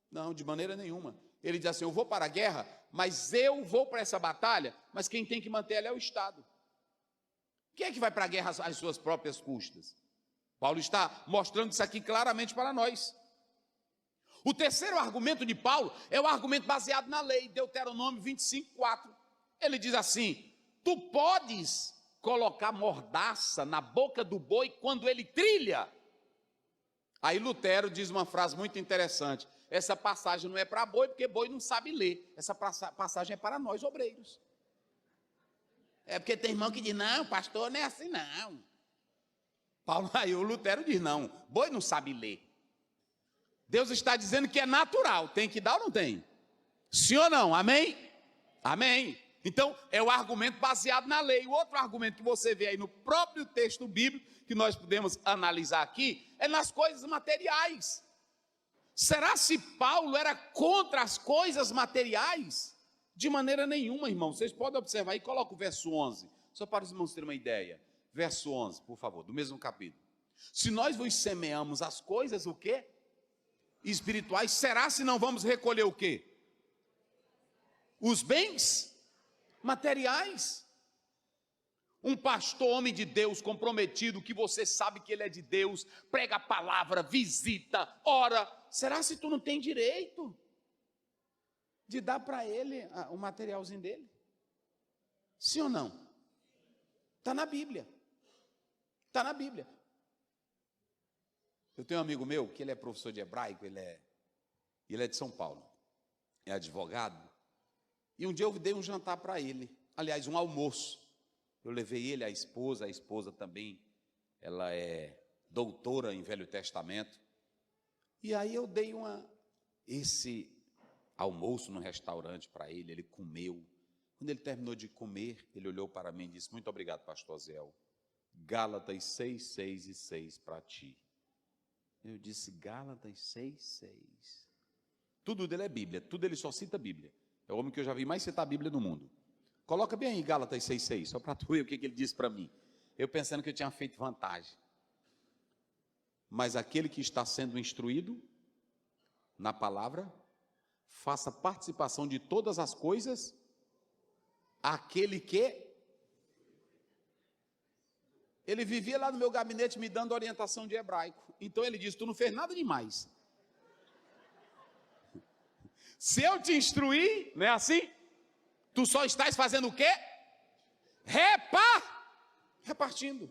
Não, de maneira nenhuma. Ele diz assim, eu vou para a guerra, mas eu vou para essa batalha, mas quem tem que manter ela é o Estado. Quem é que vai para a guerra às suas próprias custas? Paulo está mostrando isso aqui claramente para nós. O terceiro argumento de Paulo é o argumento baseado na lei, Deuteronômio 25:4. Ele diz assim: tu podes colocar mordaça na boca do boi quando ele trilha. Aí Lutero diz uma frase muito interessante: essa passagem não é para boi, porque boi não sabe ler. Essa passagem é para nós, obreiros. É porque tem irmão que diz: não, pastor, não é assim não. Paulo, aí o Lutero diz: não, boi não sabe ler. Deus está dizendo que é natural, tem que dar ou não tem? Sim ou não? Amém? Amém. Então, é o argumento baseado na lei. O outro argumento que você vê aí no próprio texto bíblico, que nós podemos analisar aqui, é nas coisas materiais. Será se Paulo era contra as coisas materiais? De maneira nenhuma, irmão. Vocês podem observar aí, coloca o verso 11, só para os irmãos terem uma ideia. Verso 11, por favor, do mesmo capítulo. Se nós vos semeamos as coisas, o quê? Espirituais, será se não vamos recolher o quê? Os bens materiais. Um pastor, homem de Deus, comprometido, que você sabe que ele é de Deus, prega a palavra, visita, ora, será se tu não tem direito de dar para ele o materialzinho dele? Sim ou não? Está na Bíblia. Está na Bíblia. Eu tenho um amigo meu, que ele é professor de hebraico, ele é de São Paulo, é advogado, e um dia eu dei um jantar para ele, aliás, um almoço. Eu levei ele, a esposa também, ela é doutora em Velho Testamento, e aí eu dei esse almoço no restaurante para ele, ele comeu. Quando ele terminou de comer, ele olhou para mim e disse: muito obrigado, pastor Zéu, Gálatas 6, 6 e 6 para ti. Eu disse: Gálatas 6, 6. Tudo dele é Bíblia, tudo ele só cita Bíblia. É o homem que eu já vi mais citar a Bíblia no mundo. Coloca bem aí Gálatas 6, 6, só para tu ver o que ele disse para mim. Eu pensando que eu tinha feito vantagem. Mas aquele que está sendo instruído na palavra, faça participação de todas as coisas, aquele que... Ele vivia lá no meu gabinete me dando orientação de hebraico. Então ele disse: tu não fez nada demais. Se eu te instruir, não é assim? Tu só estás fazendo o quê? Repartindo.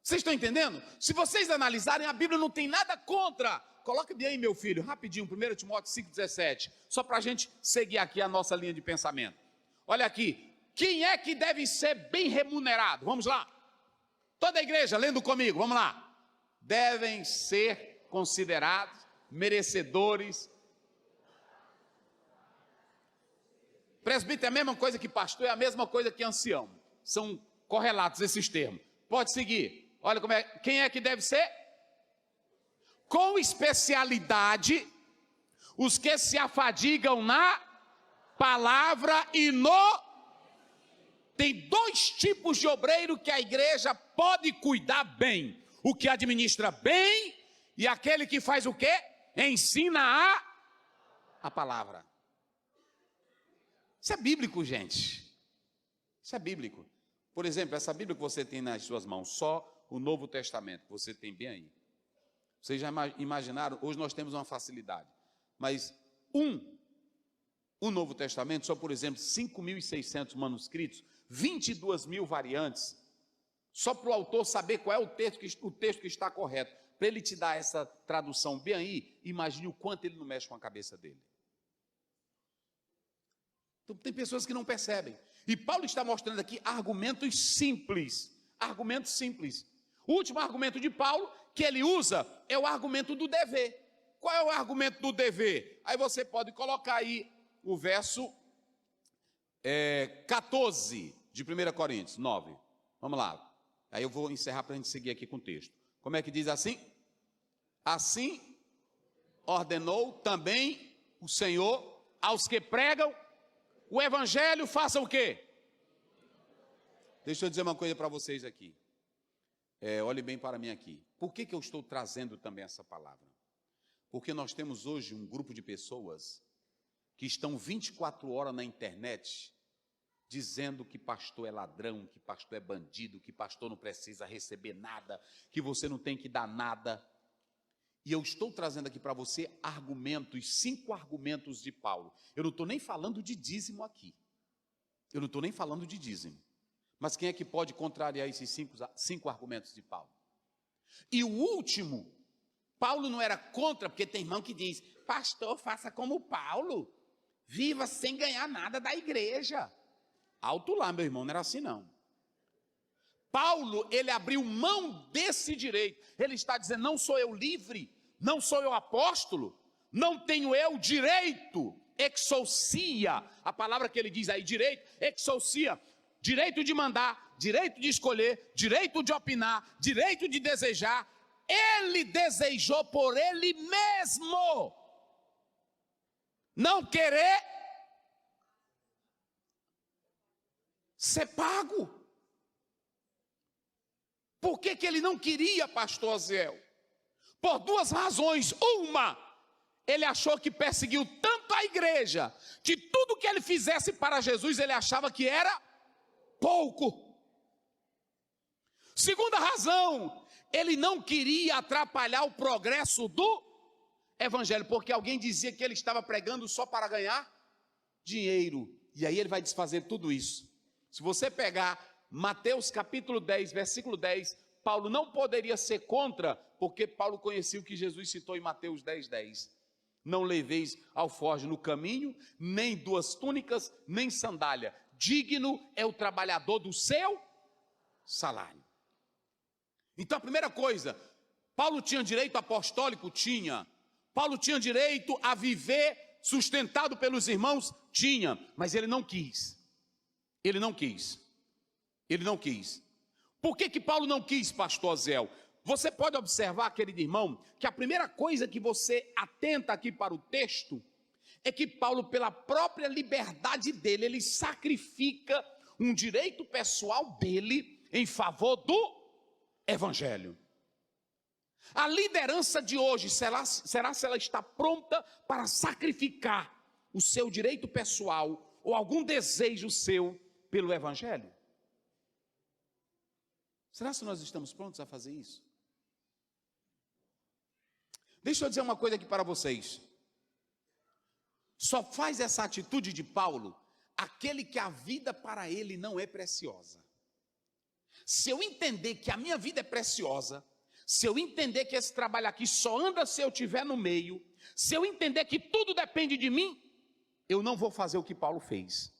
Vocês estão entendendo? Se vocês analisarem, a Bíblia não tem nada contra. Coloca bem aí, meu filho, rapidinho, 1 Timóteo 5,17. Só para a gente seguir aqui a nossa linha de pensamento. Olha aqui. Quem é que deve ser bem remunerado? Vamos lá. Toda a igreja, lendo comigo, vamos lá. Devem ser considerados merecedores. Presbítero é a mesma coisa que pastor, é a mesma coisa que ancião. São correlatos esses termos. Pode seguir. Olha como é. Quem é que deve ser? Com especialidade, os que se afadigam na palavra e no... Tem dois tipos de obreiro que a igreja pode cuidar bem: o que administra bem e aquele que faz o quê? Ensina a palavra. Isso é bíblico, gente. Isso é bíblico. Por exemplo, essa Bíblia que você tem nas suas mãos, só o Novo Testamento, que você tem bem aí. Vocês já imaginaram? Hoje nós temos uma facilidade, mas o Novo Testamento, só por exemplo, 5.600 manuscritos, 22.000 variantes, só para o autor saber qual é o texto que está correto, para ele te dar essa tradução bem aí, imagine o quanto ele não mexe com a cabeça dele. Então tem pessoas que não percebem, e Paulo está mostrando aqui argumentos simples, O último argumento de Paulo que ele usa é o argumento do dever. Qual é o argumento do dever? Aí você pode colocar aí o verso 14 de 1 Coríntios 9. Vamos lá. Aí eu vou encerrar para a gente seguir aqui com o texto. Como é que diz assim? Assim ordenou também o Senhor aos que pregam o evangelho, façam o quê? Deixa eu dizer uma coisa para vocês aqui. Olhe bem para mim aqui. Por que eu estou trazendo também essa palavra? Porque nós temos hoje um grupo de pessoas que estão 24 horas na internet, dizendo que pastor é ladrão, que pastor é bandido, que pastor não precisa receber nada, que você não tem que dar nada. E eu estou trazendo aqui para você argumentos, 5 argumentos de Paulo. Eu não estou nem falando de dízimo aqui. Eu não estou nem falando de dízimo. Mas quem é que pode contrariar esses 5 argumentos de Paulo? E o último, Paulo não era contra, porque tem irmão que diz, pastor, faça como Paulo, viva sem ganhar nada da igreja. Alto lá, meu irmão, não era assim não. Paulo, ele abriu mão desse direito. Ele está dizendo, não sou eu livre, não sou eu apóstolo, não tenho eu direito, exousia, a palavra que ele diz aí, direito, exousia, direito de mandar, direito de escolher, direito de opinar, direito de desejar. Ele desejou por ele mesmo não querer ser pago. Por que ele não queria, pastor Aziel? Por 2 razões. Uma, ele achou que perseguiu tanto a igreja, que tudo que ele fizesse para Jesus, ele achava que era pouco. Segunda razão, ele não queria atrapalhar o progresso do evangelho, porque alguém dizia que ele estava pregando só para ganhar dinheiro. E aí ele vai desfazer tudo isso. Se você pegar Mateus capítulo 10, versículo 10, Paulo não poderia ser contra, porque Paulo conhecia o que Jesus citou em Mateus 10, 10. Não leveis alforje no caminho, nem 2 túnicas, nem sandália. Digno é o trabalhador do seu salário. Então a primeira coisa, Paulo tinha direito apostólico? Tinha. Paulo tinha direito a viver sustentado pelos irmãos? Tinha. Mas ele não quis. Ele não quis. Ele não quis. Por que Paulo não quis, pastor Zéu? Você pode observar, querido irmão, que a primeira coisa que você atenta aqui para o texto é que Paulo, pela própria liberdade dele, ele sacrifica um direito pessoal dele em favor do evangelho. A liderança de hoje, será se ela está pronta para sacrificar o seu direito pessoal ou algum desejo seu pelo evangelho? Será que nós estamos prontos a fazer isso? Deixa eu dizer uma coisa aqui para vocês. Só faz essa atitude de Paulo aquele que a vida para ele não é preciosa. Se eu entender que a minha vida é preciosa, se eu entender que esse trabalho aqui só anda se eu estiver no meio, se eu entender que tudo depende de mim, eu não vou fazer o que Paulo fez.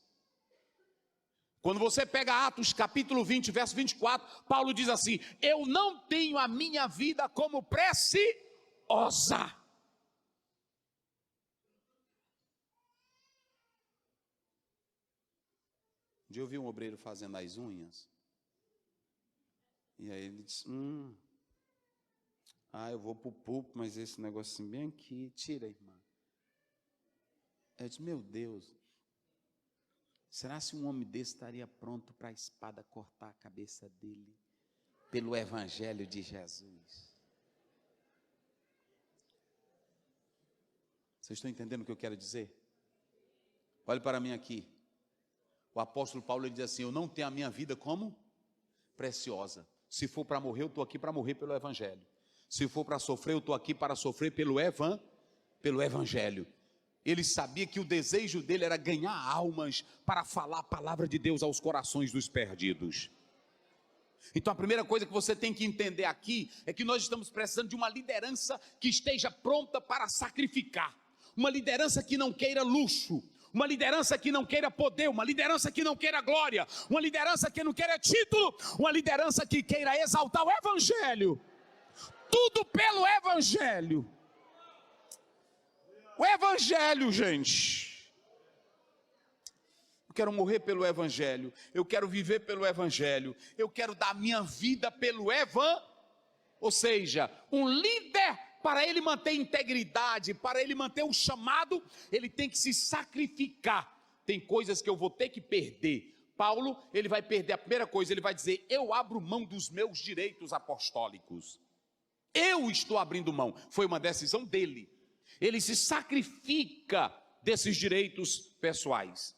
Quando você pega Atos capítulo 20, verso 24, Paulo diz assim, eu não tenho a minha vida como preciosa. Um dia eu vi um obreiro fazendo as unhas, e aí ele disse, eu vou para o púlpito, mas esse negocinho bem aqui, tira, irmã. Eu disse, meu Deus, será se um homem desse estaria pronto para a espada cortar a cabeça dele pelo evangelho de Jesus? Vocês estão entendendo o que eu quero dizer? Olhe para mim aqui. O apóstolo Paulo ele diz assim, eu não tenho a minha vida como preciosa. Se for para morrer, eu estou aqui para morrer pelo evangelho. Se for para sofrer, eu estou aqui para sofrer pelo evangelho. Ele sabia que o desejo dele era ganhar almas para falar a palavra de Deus aos corações dos perdidos. Então a primeira coisa que você tem que entender aqui é que nós estamos precisando de uma liderança que esteja pronta para sacrificar. Uma liderança que não queira luxo, uma liderança que não queira poder, uma liderança que não queira glória, uma liderança que não queira título, uma liderança que queira exaltar o evangelho. Tudo pelo evangelho. O evangelho, gente. Eu quero morrer pelo evangelho. Eu quero viver pelo evangelho. Eu quero dar minha vida pelo evangelho. Ou seja, um líder, para ele manter integridade, para ele manter o chamado, ele tem que se sacrificar. Tem coisas que eu vou ter que perder. Paulo, ele vai perder a primeira coisa, ele vai dizer, eu abro mão dos meus direitos apostólicos. Eu estou abrindo mão. Foi uma decisão dele. Ele se sacrifica desses direitos pessoais.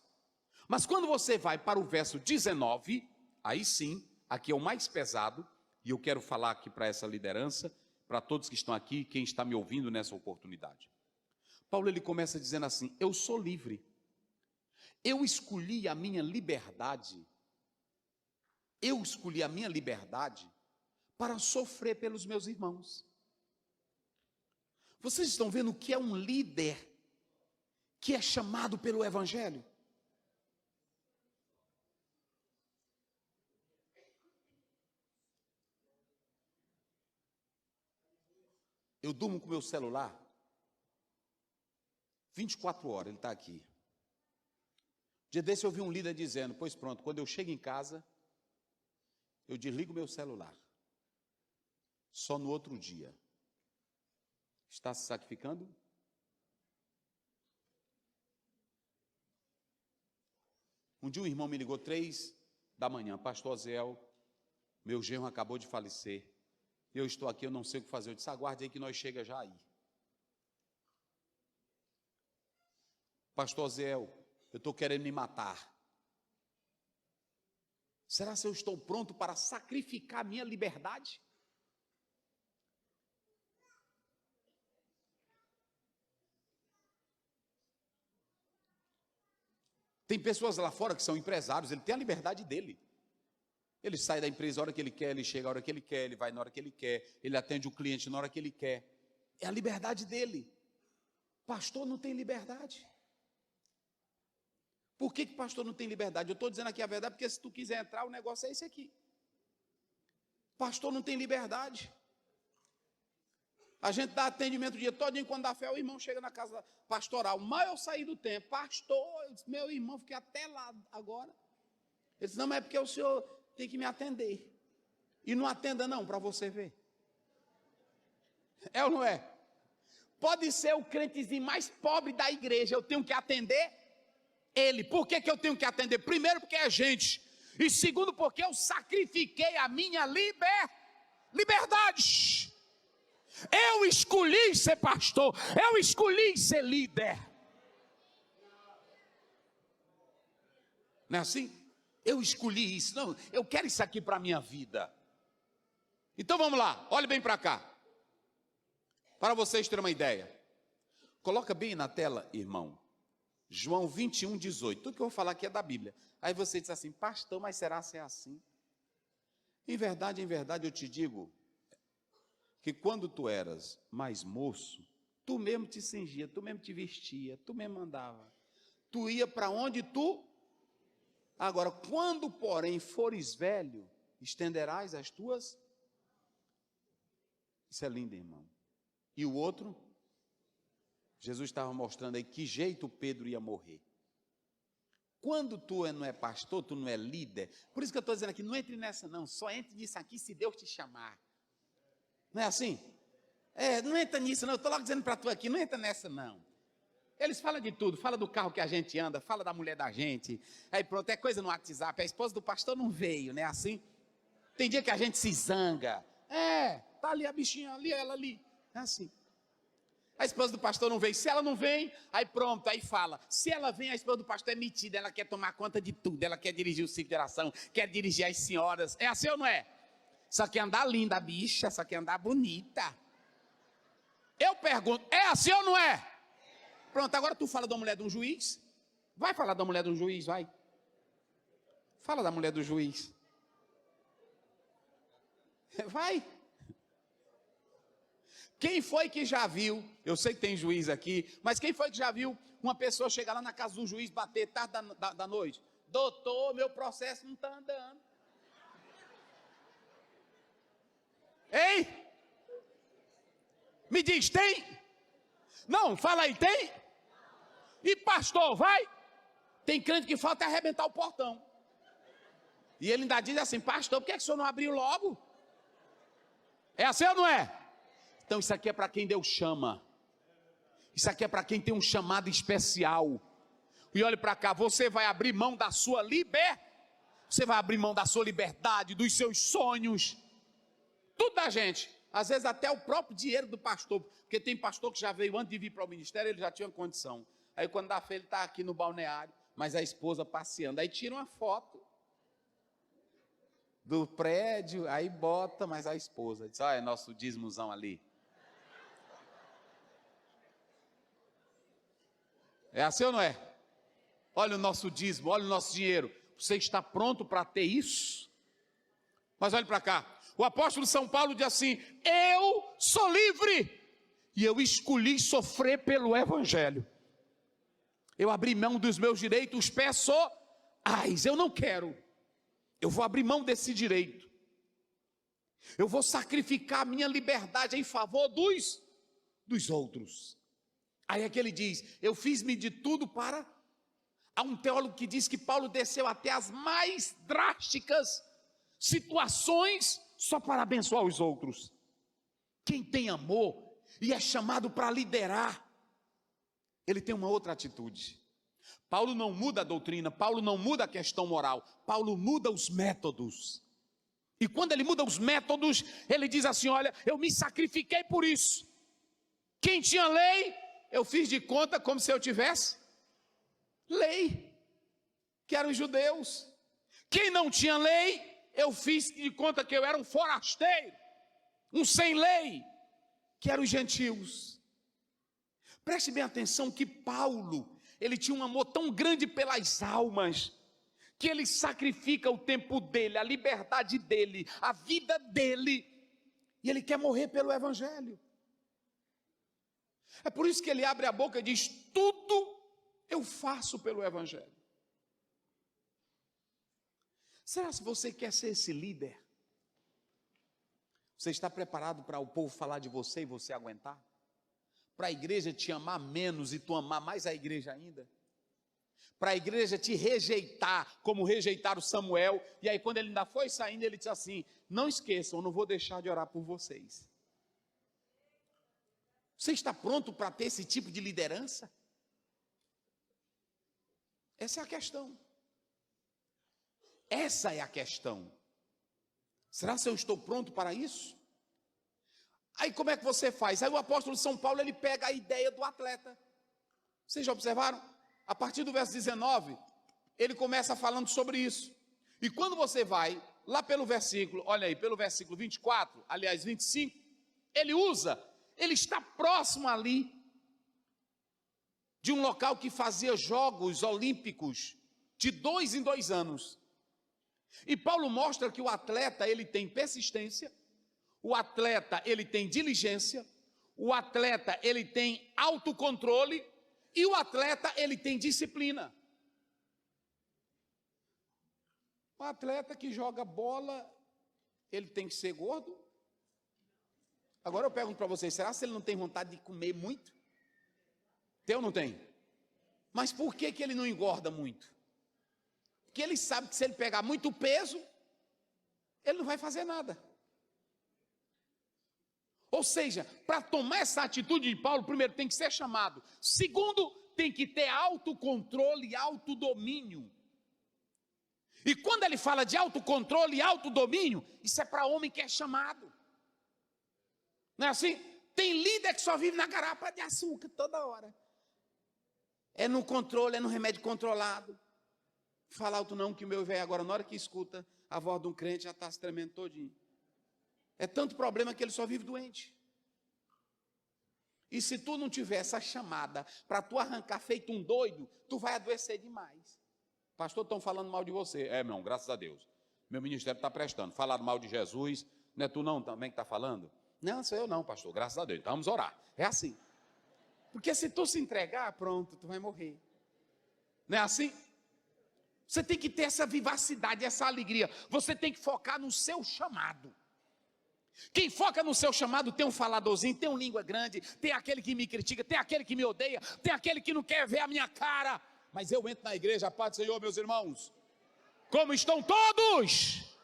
Mas quando você vai para o verso 19, aí sim, aqui é o mais pesado, e eu quero falar aqui para essa liderança, para todos que estão aqui, quem está me ouvindo nessa oportunidade. Paulo ele começa dizendo assim: eu sou livre, eu escolhi a minha liberdade, para sofrer pelos meus irmãos. Vocês estão vendo o que é um líder que é chamado pelo Evangelho? Eu durmo com meu celular 24 horas, ele está aqui. Dia desse eu vi um líder dizendo: pois pronto, quando eu chego em casa, eu desligo meu celular. Só no outro dia. Está se sacrificando? Um dia um irmão me ligou 3 da manhã: pastor Zéu, meu genro acabou de falecer, eu estou aqui, eu não sei o que fazer. Eu disse: aguarde aí que nós chega já aí. Pastor Zéu, eu estou querendo me matar. Será que eu estou pronto para sacrificar a minha liberdade? Tem pessoas lá fora que são empresários, ele tem a liberdade dele. Ele sai da empresa a hora que ele quer, ele chega a hora que ele quer, ele vai na hora que ele quer, ele atende o cliente na hora que ele quer. É a liberdade dele. Pastor não tem liberdade. Por que pastor não tem liberdade? Eu estou dizendo aqui a verdade, porque se tu quiser entrar, o negócio é esse aqui. Pastor não tem liberdade. A gente dá atendimento o dia todo, e quando dá fé, o irmão chega na casa pastoral. Mal eu saí do tempo, pastor, eu disse: meu irmão, fiquei até lá agora. Ele disse: não, mas é porque o senhor tem que me atender. E não atenda não, para você ver. É ou não é? Pode ser o crentezinho mais pobre da igreja, eu tenho que atender ele. Por que eu tenho que atender? Primeiro, porque é gente. E segundo, porque eu sacrifiquei a minha liberdade. Eu escolhi ser pastor, eu escolhi ser líder. Não é assim? Eu escolhi isso, não, eu quero isso aqui para a minha vida. Então vamos lá, olhe bem para cá. Para vocês terem uma ideia. Coloca bem na tela, irmão. João 21, 18. Tudo que eu vou falar aqui é da Bíblia. Aí você diz assim: pastor, mas será que é assim? Em verdade, eu te digo que quando tu eras mais moço, tu mesmo te cingia, tu mesmo te vestia, tu mesmo andava. Tu ia para onde tu... Agora, quando, porém, fores velho, estenderás as tuas... Isso é lindo, irmão. E o outro? Jesus estava mostrando aí que jeito Pedro ia morrer. Quando tu não é pastor, tu não é líder. Por isso que eu estou dizendo aqui, não entre nessa não. Só entre nisso aqui se Deus te chamar. Não é assim? Não entra nisso não. Eu estou logo dizendo para tu aqui, não entra nessa não. Eles falam de tudo, fala do carro que a gente anda, fala da mulher da gente. Aí pronto, é coisa no WhatsApp. A esposa do pastor não veio, não é assim? Tem dia que a gente se zanga. Tá ali a bichinha, ali ela ali. É assim. A esposa do pastor não veio. Se ela não vem, aí pronto, aí fala. Se ela vem, a esposa do pastor é metida, ela quer tomar conta de tudo. Ela quer dirigir o ciclo de oração, quer dirigir as senhoras. É assim ou não é? Só quer andar linda, a bicha, só quer andar bonita. Eu pergunto, é assim ou não é? Pronto, agora tu fala da mulher de um juiz. Vai falar da mulher de um juiz, vai. Fala da mulher do juiz. Vai. Quem foi que já viu, eu sei que tem juiz aqui, mas quem foi que já viu uma pessoa chegar lá na casa do juiz, bater tarde da noite? Doutor, meu processo não está andando. Ei? Me diz, tem? Não, fala aí, tem? E pastor, vai? Tem crente que falta arrebentar o portão. E ele ainda diz assim: pastor, por que o senhor não abriu logo? É assim ou não é? Então isso aqui é para quem Deus chama. Isso aqui é para quem tem um chamado especial. E olhe para cá, você vai abrir mão da sua Você vai abrir mão da sua liberdade, dos seus sonhos. Tudo da gente. Às vezes até o próprio dinheiro do pastor. Porque tem pastor que já veio antes de vir para o ministério, ele já tinha condição. Aí quando dá fé, ele está aqui no balneário. mas a esposa passeando. Aí tira uma foto do prédio, aí bota, mas a esposa diz, olha, nosso dízimozão ali. É assim ou não é? Olha o nosso dízimo, olha o nosso dinheiro. Você está pronto para ter isso? Mas olhe para cá. O apóstolo São Paulo diz assim, eu sou livre e eu escolhi sofrer pelo evangelho. Eu abri mão dos meus direitos pessoais, eu não quero. Eu vou abrir mão desse direito. Eu vou sacrificar a minha liberdade em favor dos outros. Aí é que ele diz, eu fiz-me de tudo para... Há um teólogo que diz que Paulo desceu até as mais drásticas situações só para abençoar os outros. Quem tem amor e é chamado para liderar, ele tem uma outra atitude. Paulo não muda a doutrina, Paulo não muda a questão moral, Paulo muda os métodos. E quando ele muda os métodos, ele diz assim, olha, eu me sacrifiquei por isso. Quem tinha lei, eu fiz de conta como se eu tivesse lei, que eram os judeus. Quem não tinha lei, eu fiz de conta que eu era um forasteiro, um sem lei, que eram os gentios. Preste bem atenção que Paulo, ele tinha um amor tão grande pelas almas, que ele sacrifica o tempo dele, a liberdade dele, a vida dele, e ele quer morrer pelo evangelho. É por isso que ele abre a boca e diz, tudo eu faço pelo evangelho. Será que você quer ser esse líder? Você está preparado para o povo falar de você e você aguentar? Para a igreja te amar menos e tu amar mais a igreja ainda? Para a igreja te rejeitar, como rejeitaram Samuel, e aí quando ele ainda foi saindo, ele disse assim, não esqueçam, eu não vou deixar de orar por vocês. Você está pronto para ter esse tipo de liderança? Essa é a questão. Essa é a questão. Será que eu estou pronto para isso? Aí como é que você faz? Aí o apóstolo São Paulo, ele pega a ideia do atleta. Vocês já observaram? A partir do verso 19, ele começa falando sobre isso. E quando você vai lá pelo versículo, olha aí, pelo versículo 24, aliás 25, ele está próximo ali de um local que fazia jogos olímpicos de 2 em 2 anos. E Paulo mostra que o atleta, ele tem persistência, o atleta, ele tem diligência, o atleta, ele tem autocontrole e o atleta, ele tem disciplina. O atleta que joga bola, ele tem que ser gordo? Agora eu pergunto para vocês, será que ele não tem vontade de comer muito? Tem ou não tem? Mas por que ele não engorda muito? Porque ele sabe que se ele pegar muito peso, ele não vai fazer nada. Ou seja, para tomar essa atitude de Paulo, primeiro tem que ser chamado. Segundo, tem que ter autocontrole e autodomínio. E quando ele fala de autocontrole e autodomínio, isso é para homem que é chamado. Não é assim? Tem líder que só vive na garapa de açúcar toda hora. É no controle, é no remédio controlado. Fala alto não, que o meu velho agora, na hora que escuta a voz de um crente, já está se tremendo todinho. É tanto problema que ele só vive doente. E se tu não tiver essa chamada para tu arrancar feito um doido, tu vai adoecer demais. Pastor, estão falando mal de você. É, meu irmão, graças a Deus. Meu ministério está prestando. Falaram mal de Jesus. Não é tu não também que está falando? Não, sou eu não, pastor, graças a Deus. Então vamos orar. É assim. Porque se tu se entregar, pronto, tu vai morrer. Não é assim? Você tem que ter essa vivacidade, essa alegria. Você tem que focar no seu chamado. Quem foca no seu chamado tem um faladorzinho, tem um língua grande, tem aquele que me critica, tem aquele que me odeia, tem aquele que não quer ver a minha cara. Mas eu entro na igreja, a paz do Senhor, meus irmãos. Como estão todos?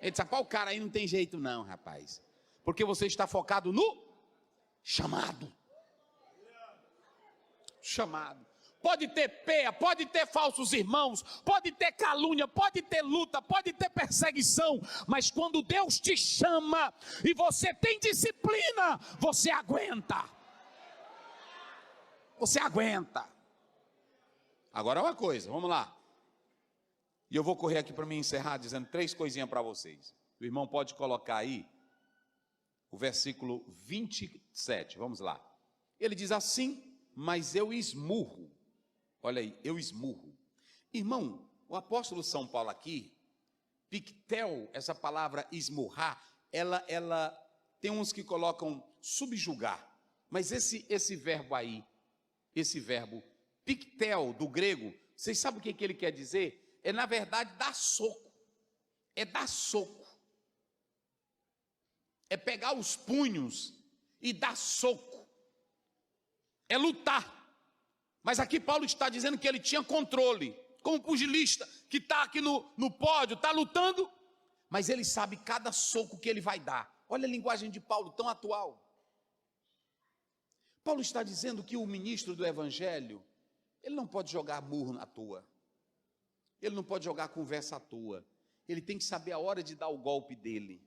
Ele disse, o cara aí não tem jeito não, rapaz. Porque você está focado no chamado. Chamado. Pode ter peia, pode ter falsos irmãos, pode ter calúnia, pode ter luta, pode ter perseguição, mas quando Deus te chama e você tem disciplina, você aguenta. Você aguenta. Agora uma coisa, vamos lá. E eu vou correr aqui para me encerrar dizendo 3 coisinhas para vocês. O irmão pode colocar aí o versículo 27, vamos lá. Ele diz assim, mas eu esmurro. Olha aí, eu esmurro. Irmão, o apóstolo São Paulo aqui, pictel, essa palavra esmurrar, ela tem uns que colocam subjugar. Mas esse verbo aí, esse verbo pictel do grego, vocês sabem o que ele quer dizer? É na verdade dar soco. É dar soco. É pegar os punhos e dar soco. É lutar. Mas aqui Paulo está dizendo que ele tinha controle. Como pugilista que está aqui no pódio, está lutando, mas ele sabe cada soco que ele vai dar. Olha a linguagem de Paulo, tão atual. Paulo está dizendo que o ministro do evangelho, ele não pode jogar murro à toa. Ele não pode jogar conversa à toa. Ele tem que saber a hora de dar o golpe dele.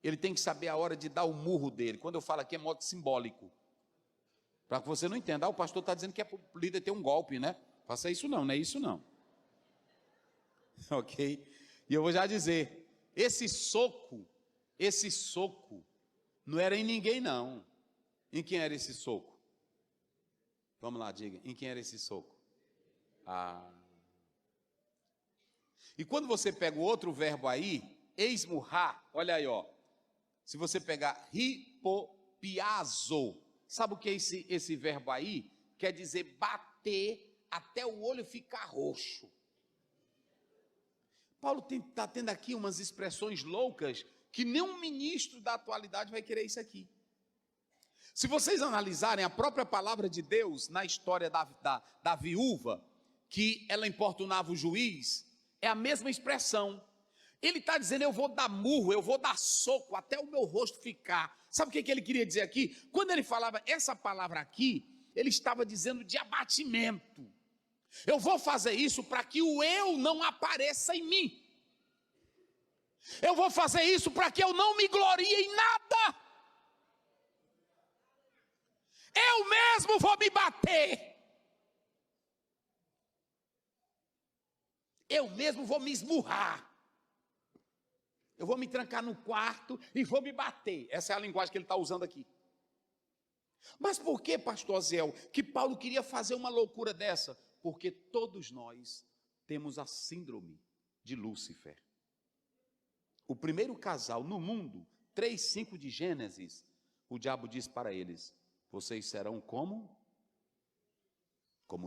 Ele tem que saber a hora de dar o murro dele. Quando eu falo aqui é modo simbólico. Para que você não entenda, o pastor está dizendo que é para o líder ter um golpe, né? Faça isso não é isso não. Ok? E eu vou já dizer, esse soco, não era em ninguém não. Em quem era esse soco? Vamos lá, diga, em quem era esse soco? E quando você pega o outro verbo aí, esmurrar, olha aí, ó. Se você pegar hipopiazo, sabe o que é esse verbo aí? Quer dizer bater até o olho ficar roxo. Paulo está tendo aqui umas expressões loucas que nenhum ministro da atualidade vai querer isso aqui. Se vocês analisarem a própria palavra de Deus na história da viúva, que ela importunava o juiz, é a mesma expressão. Ele está dizendo, eu vou dar murro, eu vou dar soco até o meu rosto ficar. Sabe o que ele queria dizer aqui? Quando ele falava essa palavra aqui, ele estava dizendo de abatimento. Eu vou fazer isso para que o eu não apareça em mim. Eu vou fazer isso para que eu não me glorie em nada. Eu mesmo vou me bater. Eu mesmo vou me esmurrar. Eu vou me trancar no quarto e vou me bater. Essa é a linguagem que ele está usando aqui. Mas por que, pastor Zéu, que Paulo queria fazer uma loucura dessa? Porque todos nós temos a síndrome de Lúcifer. O primeiro casal no mundo, 3:5 de Gênesis, o diabo diz para eles, vocês serão como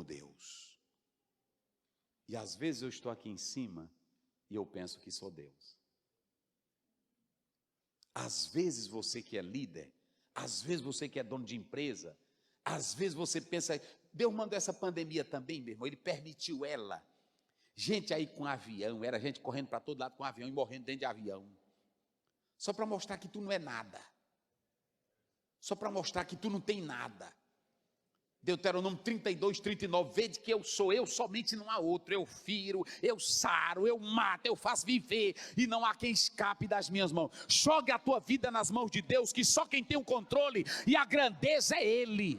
Deus. E às vezes eu estou aqui em cima e eu penso que sou Deus. Às vezes você que é líder, às vezes você que é dono de empresa, às vezes você pensa, Deus mandou essa pandemia também, meu irmão, Ele permitiu ela. Gente aí com avião, era gente correndo para todo lado com avião e morrendo dentro de avião. Só para mostrar que tu não é nada. Só para mostrar que tu não tem nada. Deuteronômio 32:39, vede que eu sou eu, somente não há outro. Eu firo, eu saro, eu mato, eu faço viver, e não há quem escape das minhas mãos. Jogue a tua vida nas mãos de Deus, que só quem tem o controle e a grandeza é Ele.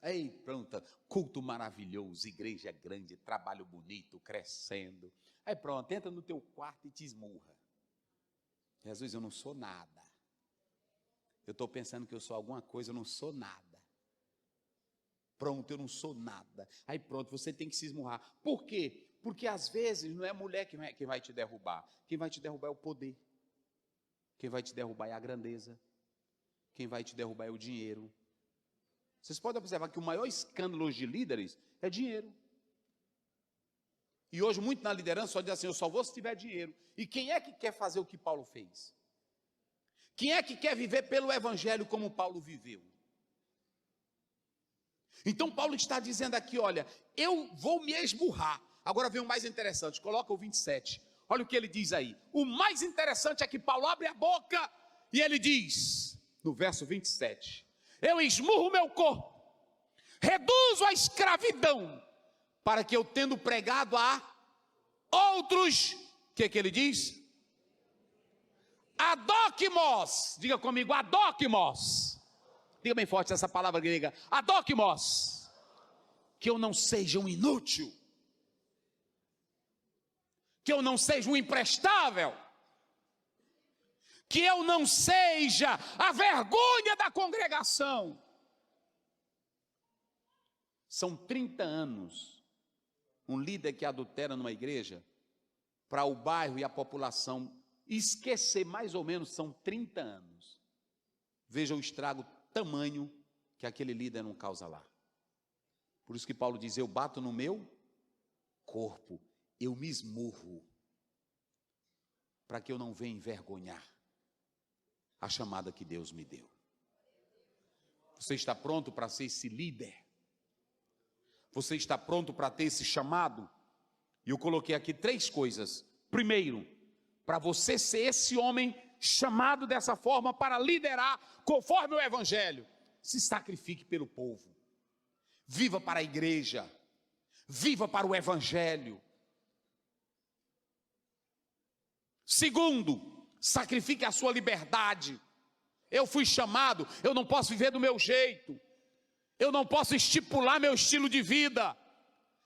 Ei, pronto, culto maravilhoso, igreja grande, trabalho bonito, crescendo. Aí pronto, entra no teu quarto e te esmurra. Jesus, eu não sou nada. Eu estou pensando que eu sou alguma coisa, eu não sou nada. Pronto, eu não sou nada. Aí pronto, você tem que se esmurrar. Por quê? Porque às vezes não é a mulher que vai te derrubar. Quem vai te derrubar é o poder. Quem vai te derrubar é a grandeza. Quem vai te derrubar é o dinheiro. Vocês podem observar que o maior escândalo de líderes é dinheiro. E hoje, muito na liderança, só diz assim, eu só vou se tiver dinheiro. E quem é que quer fazer o que Paulo fez? Quem é que quer viver pelo evangelho como Paulo viveu? Então Paulo está dizendo aqui, olha, eu vou me esmurrar. Agora vem o mais interessante, coloca o 27. Olha o que ele diz aí. O mais interessante é que Paulo abre a boca e ele diz, no verso 27, eu esmurro meu corpo, reduzo a escravidão, para que eu tendo pregado a outros, o que ele diz? Adóquimos, diga comigo, adóquimos. diga bem forte essa palavra grega, adokimos, que eu não seja um inútil, que eu não seja um imprestável, que eu não seja a vergonha da congregação. São 30 anos, um líder que adultera numa igreja, para o bairro e a população esquecer, mais ou menos, são 30 anos. Veja o estrago tamanho que aquele líder não causa lá. Por isso que Paulo diz, eu bato no meu corpo, eu me esmurro, para que eu não venha envergonhar a chamada que Deus me deu. Você está pronto para ser esse líder? Você está pronto para ter esse chamado? E eu coloquei aqui 3 coisas. Primeiro, para você ser esse homem chamado dessa forma para liderar conforme o Evangelho, se sacrifique pelo povo. Viva para a igreja. Viva para o Evangelho. Segundo, sacrifique a sua liberdade. Eu fui chamado, eu não posso viver do meu jeito. Eu não posso estipular meu estilo de vida.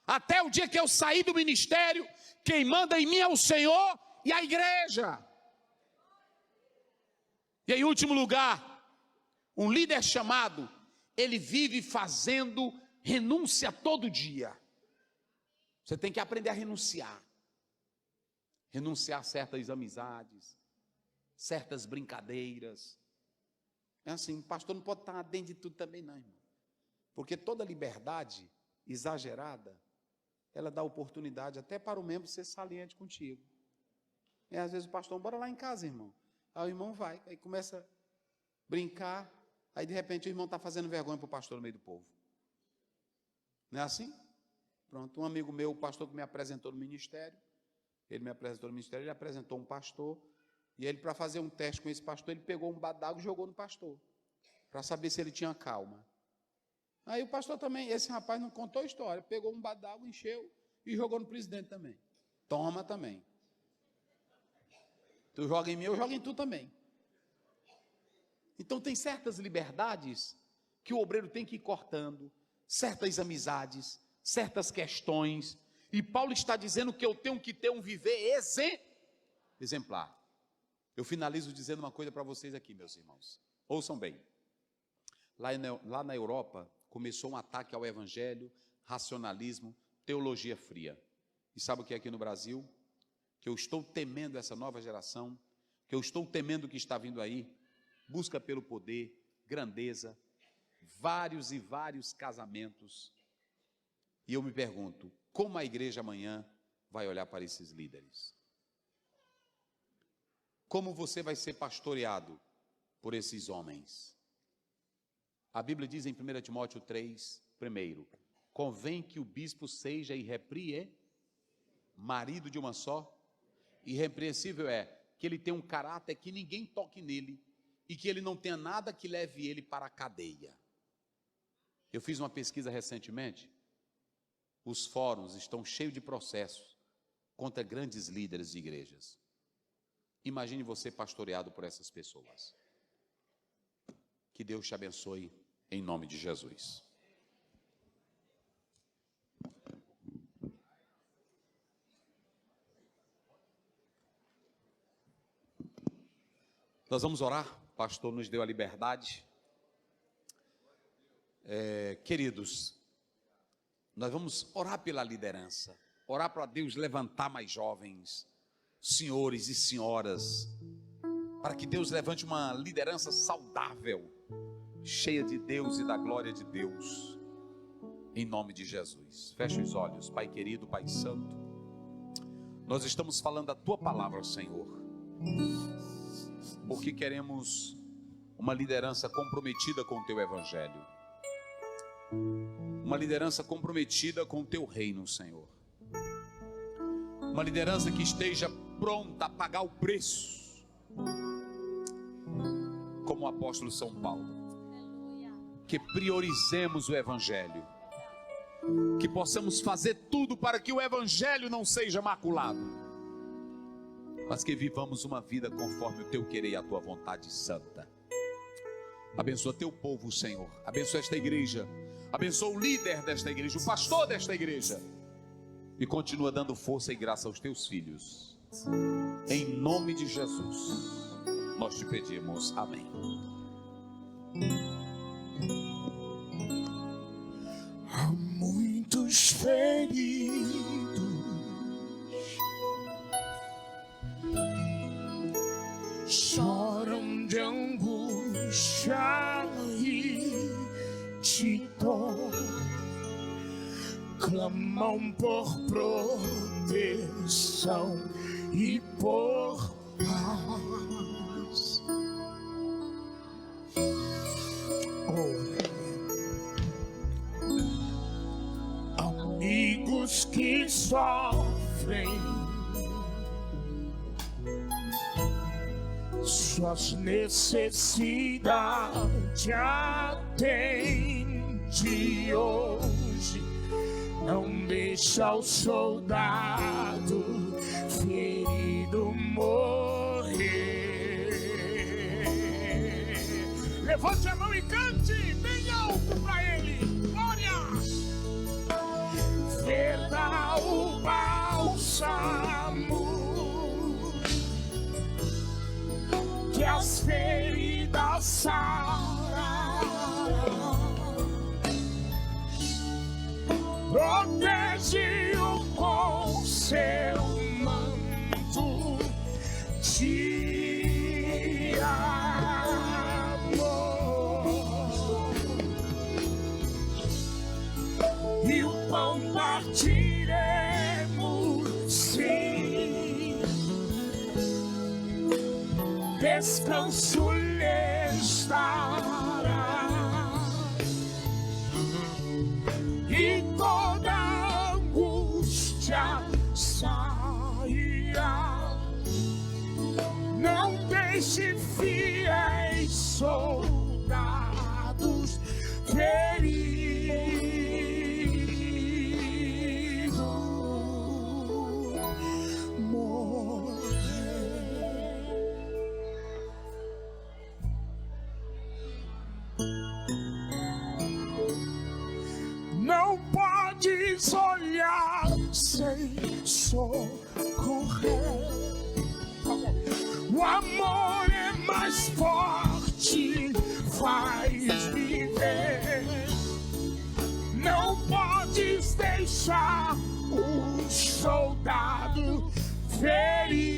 Até o dia que eu sair do ministério, quem manda em mim é o Senhor e a igreja. E em último lugar, um líder chamado, ele vive fazendo renúncia todo dia. Você tem que aprender a renunciar. Renunciar a certas amizades, certas brincadeiras. É assim, pastor não pode estar dentro de tudo também não, irmão. Porque toda liberdade exagerada, ela dá oportunidade até para o membro ser saliente contigo. E às vezes o pastor, bora lá em casa, irmão. Aí o irmão vai, aí começa a brincar, aí de repente o irmão está fazendo vergonha para o pastor no meio do povo. Não é assim? Pronto, um amigo meu, o pastor que me apresentou no ministério, ele apresentou um pastor, e ele, para fazer um teste com esse pastor, ele pegou um bado d'água e jogou no pastor, para saber se ele tinha calma. Aí o pastor também, esse rapaz não contou a história, pegou um bado d'água, encheu e jogou no presidente também. Toma também. Tu joga em mim, eu jogo em tu também. Então tem certas liberdades que o obreiro tem que ir cortando, certas amizades, certas questões, e Paulo está dizendo que eu tenho que ter um viver exemplar. Eu finalizo dizendo uma coisa para vocês aqui, meus irmãos. Ouçam bem. Lá na Europa, começou um ataque ao evangelho, racionalismo, teologia fria. E sabe o que é aqui no Brasil? Que eu estou temendo essa nova geração, que eu estou temendo o que está vindo aí, busca pelo poder, grandeza, vários e vários casamentos. E eu me pergunto, como a igreja amanhã vai olhar para esses líderes? Como você vai ser pastoreado por esses homens? A Bíblia diz em 1 Timóteo 3, primeiro, convém que o bispo seja marido de uma só. Irrepreensível é que ele tenha um caráter que ninguém toque nele e que ele não tenha nada que leve ele para a cadeia. Eu fiz uma pesquisa recentemente, os fóruns estão cheios de processos contra grandes líderes de igrejas. Imagine você pastoreado por essas pessoas. Que Deus te abençoe em nome de Jesus. Nós vamos orar, o pastor nos deu a liberdade. Queridos, nós vamos orar pela liderança, orar para Deus levantar mais jovens, senhores e senhoras, para que Deus levante uma liderança saudável, cheia de Deus e da glória de Deus, em nome de Jesus. Feche os olhos, Pai querido, Pai santo, nós estamos falando a Tua palavra, Senhor, porque queremos uma liderança comprometida com o Teu Evangelho, uma liderança comprometida com o Teu reino, Senhor, uma liderança que esteja pronta a pagar o preço, como o apóstolo São Paulo, que priorizemos o Evangelho, que possamos fazer tudo para que o Evangelho não seja maculado, mas que vivamos uma vida conforme o Teu querer e a Tua vontade santa. Abençoa teu povo, Senhor. Abençoa esta igreja. Abençoa o líder desta igreja, o pastor desta igreja. E continua dando força e graça aos teus filhos. Em nome de Jesus, nós te pedimos. Amém. Há muitos feridos, choram de angústia e de dor, clamam por proteção e por paz. Amigos que sofrem, suas necessidades atende hoje. Não deixa o soldado ferido morrer. Levante a mão e cante bem alto pra ele. Glória! Verda o bálsamo que as feridas sararão. Protege-o com seu manto de amor, e o pão partiremos, sim, descanso lhes dará, e toda angústia sairá. Não deixe fiéis soldados feridos morrer. Não podes olhar sem socorrer. O amor é mais forte, faz viver. Não podes deixar o soldado ferido